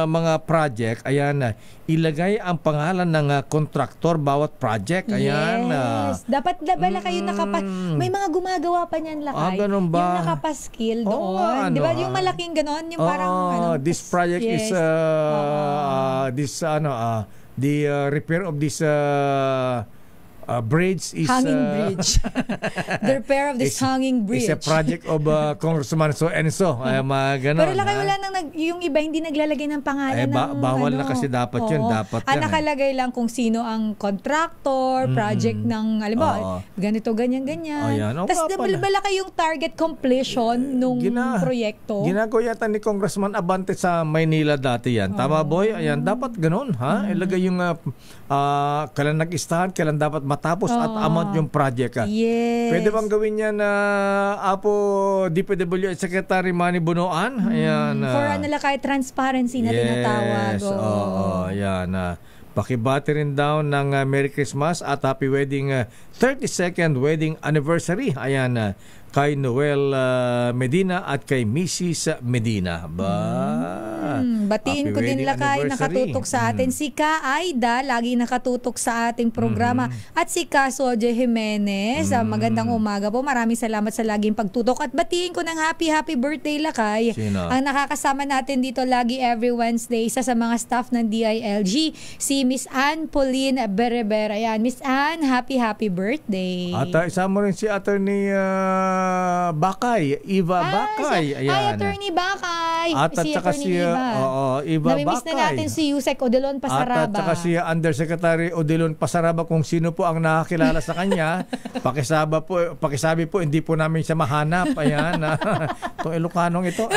B: mga project, ayan, ilagay ang pangalan ng kontraktor bawat project. Ayan.
F: Yes. Dapat bala kayo may mga gumagawa pa niyan lakay.
B: Ganun ba?
F: Yung nakapaskill doon. Di ba? Yung malaking ganon. Yung parang
B: this project is the repair of this bridge is
F: hanging bridge. The repair of this hanging bridge.
B: It's a project of Congressman so and so. Mga ganon.
F: Pero lakay wala nang yung iba hindi naglalagay ng pangalan ng
B: bawal na kasi dapat yun. Dapat yan.
F: Nakalagay lang kung sino ang contractor, project ng alam ganito, ganyan. Tapos bala yung target completion nung proyekto.
B: Ginagawa yata ni Congressman Abante sa Maynila dati yan. Tama boy? Ayan, dapat ganon. Ilagay yung kailan nag-start, kailan dapat matapos at amount yung project.
F: Yes.
B: Pwede bang gawin yan Apo DPWH Secretary Manny Bunoan? Ayan.
F: For kahit transparency na tinatawag.
B: Ayan. Pakibati rin daw ng Merry Christmas at Happy Wedding 32nd Wedding Anniversary. Ayan. Kay Noel Medina at kay Mrs. Medina.
F: Batiin ko din lakay nakatutok sa atin. Si Ka Aida, lagi nakatutok sa ating programa. At si Ka Soje Jimenez, magandang umaga po. Maraming salamat sa laging pagtutok. At batiin ko ng happy birthday lakay.
B: Sino?
F: Ang nakakasama natin dito lagi every Wednesday, isa sa mga staff ng DILG, si Miss Ann Pauline Bereber. Ayan, Miss Ann, happy birthday.
B: At isa mo rin si Attorney Bakay, Eva Bakay. Ayan.
F: Attorney Bakay.
B: At saka si Eva
F: Namimiss
B: Bakay.
F: na natin si Yusek Odelon Pasaraba.
B: At saka si Undersecretary Odelon Pasaraba, kung sino po ang nakakilala sa kanya, pakisabi po, hindi po namin siya mahanap. Ayan. Itong Ilocanong ito.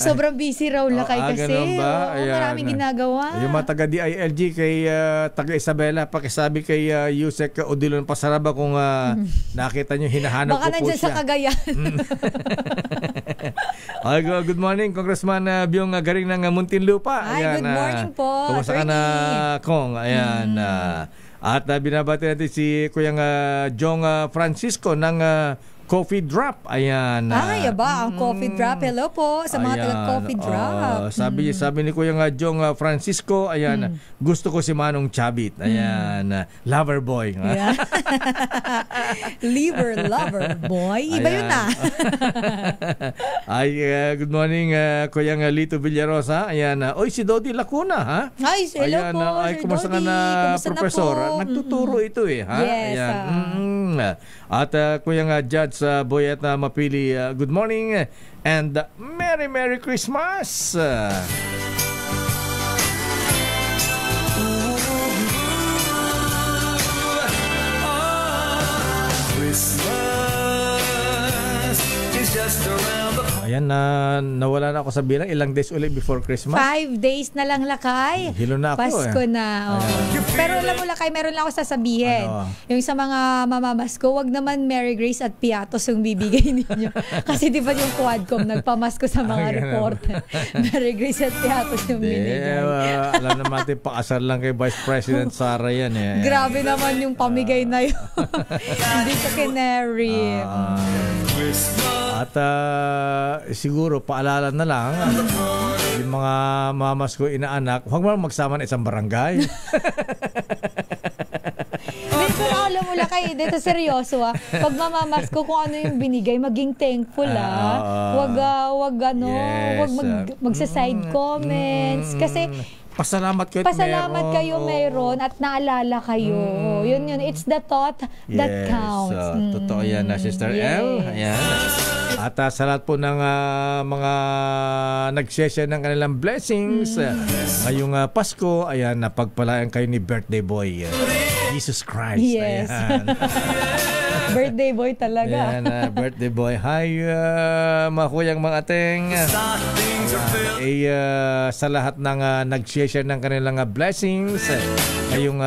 F: Sobrang busy raw lakay kasi. Maraming ginagawa.
B: Yung mga taga DILG kay taga Isabela, pakisabi kay Yusek Odelon Pasaraba kung nakita nyo, hinahanap
F: baka
B: ko po siya. Baka
F: nandyan sa Cagayan.
B: Good morning, Congressman Biong Garing ng Muntinlupa.
F: Ayan, good morning po.
B: Kumusta ka na, Kong? Ayan. At binabati natin si Kuyang Jong Francisco ng Coffee Drop. Ayan.
F: Ang Coffee Drop. Hello po sa mga taga-Coffee Drop.
B: Sabi ni Kuya Jong Francisco, ayan, gusto ko si Manong Chabit. Ayan, lover boy.
F: Yeah. Lover boy. Iba yun na.
B: Good morning, Kuya Lito Villarosa. Ayan, si Dodi Lacuna, ha?
F: Ay, hello po, Sir
B: kumusta ka na, Professor? Nagtuturo ito ha?
F: Yes.
B: Ayan. At Kuya Judge Boyet Mapili, good morning and Merry Christmas!
P: Christmas is just around the
B: Ayan, nawala na ako sa bilang. Ilang days ulit before Christmas?
F: 5 days na lang lakay.
B: Hilo na ako.
F: Pasko na. Pero alam mo lakay, meron lang ako sasabihin. Yung sa mga mamamasko, wag naman Mary Grace at Piatos yung bibigay ninyo. Kasi di ba yung Quadcom nagpamasko sa mga reporter. Mary Grace at Piatos yung binigay.
B: Alam naman natin, paasar lang kay Vice President Sara yan.
F: Grabe naman yung pamigay na yun. Hindi sa kinary.
B: At siguro paalala na lang yung mga mamas ko inaanak, huwag mo magsama ng isang barangay.
F: Lakay, dito seryoso pag mamamasko kung ano yung binigay, maging thankful Wag magsa-side comments. Kasi
B: pasalamat
F: kayo meron at naalala kayo. Yun. It's the thought that counts.
B: Totoo yan na Sister L. Ayan. At sa lahat po ng mga nag-share ng kanilang blessings ngayong Pasko, ayan, napagpalaan kayo ni birthday boy Jesus Christ.
F: Yes.
B: Ayan.
F: Birthday boy talaga.
B: Ayan, birthday boy. Hi, mga kuyang mga ateng. Sa lahat ng nag-share ng kanilang blessings ngayong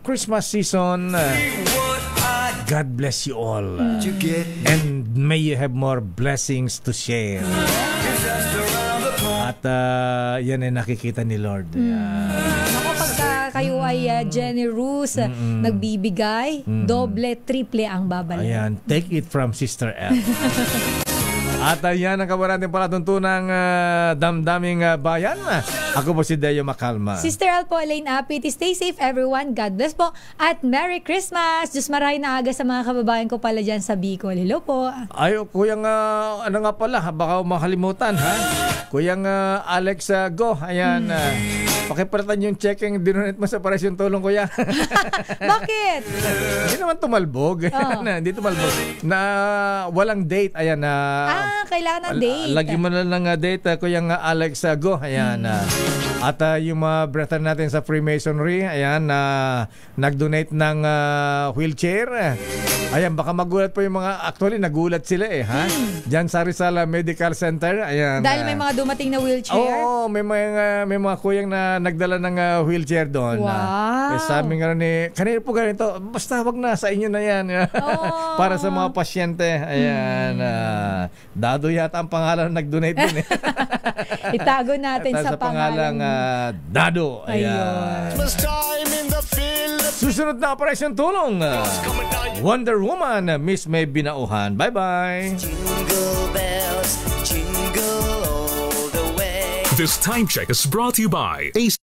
B: Christmas season, God bless you all. And may you have more blessings to share. At yan ay nakikita ni Lord.
F: Pagka kayo ay generous, nagbibigay, doble, triple ang babalik.
B: Ayan, take it from Sister L. At yan ang kabaran natin palatuntunang damdaming bayan. Ako po si Deo Macalma.
F: Sister L po, Elaine Apit. Stay safe everyone. God bless po. At Merry Christmas. Diyos maray na aga sa mga kababayan ko pala dyan sa Bicol. Hello po.
B: Ay, kuyang ano nga pala, baka makalimutan ha. Kuyang Alex Go. Ayan. Pakipalitan yung checking dinonate mo sa parasyon tulong kuya.
F: Bakit?
B: Hindi naman tumalbog. Hindi tumalbog. Na walang date. Ayan na.
F: Kailangan date.
B: Lagi mo na lang date, Kuyang Alex Go. Ayan. At yung mga brethren natin sa Freemasonry, ayan, nag-donate ng wheelchair. Ayan, baka magulat po yung mga, actually nagulat sila ha. Diyan sa Rizal Medical Center. Ayan.
F: Dahil may mga dumating na wheelchair?
B: Oo, may mga kuyang na nagdala ng wheelchair doon.
F: Wow.
B: Sabi nga ni, kanina po ganito, basta wag na, sa inyo na yan. Para sa mga pasyente. Ayan. Dado yata ang pangalan na nag-donate dun
F: Itago natin sa
B: pangalang Dado. Ayan. Susunod na operasyon tulong. Wonder Woman, Miss May Binauhan. Bye-bye.
D: Jingle bells, jingle all the way.
C: This time check is brought to you by Ace.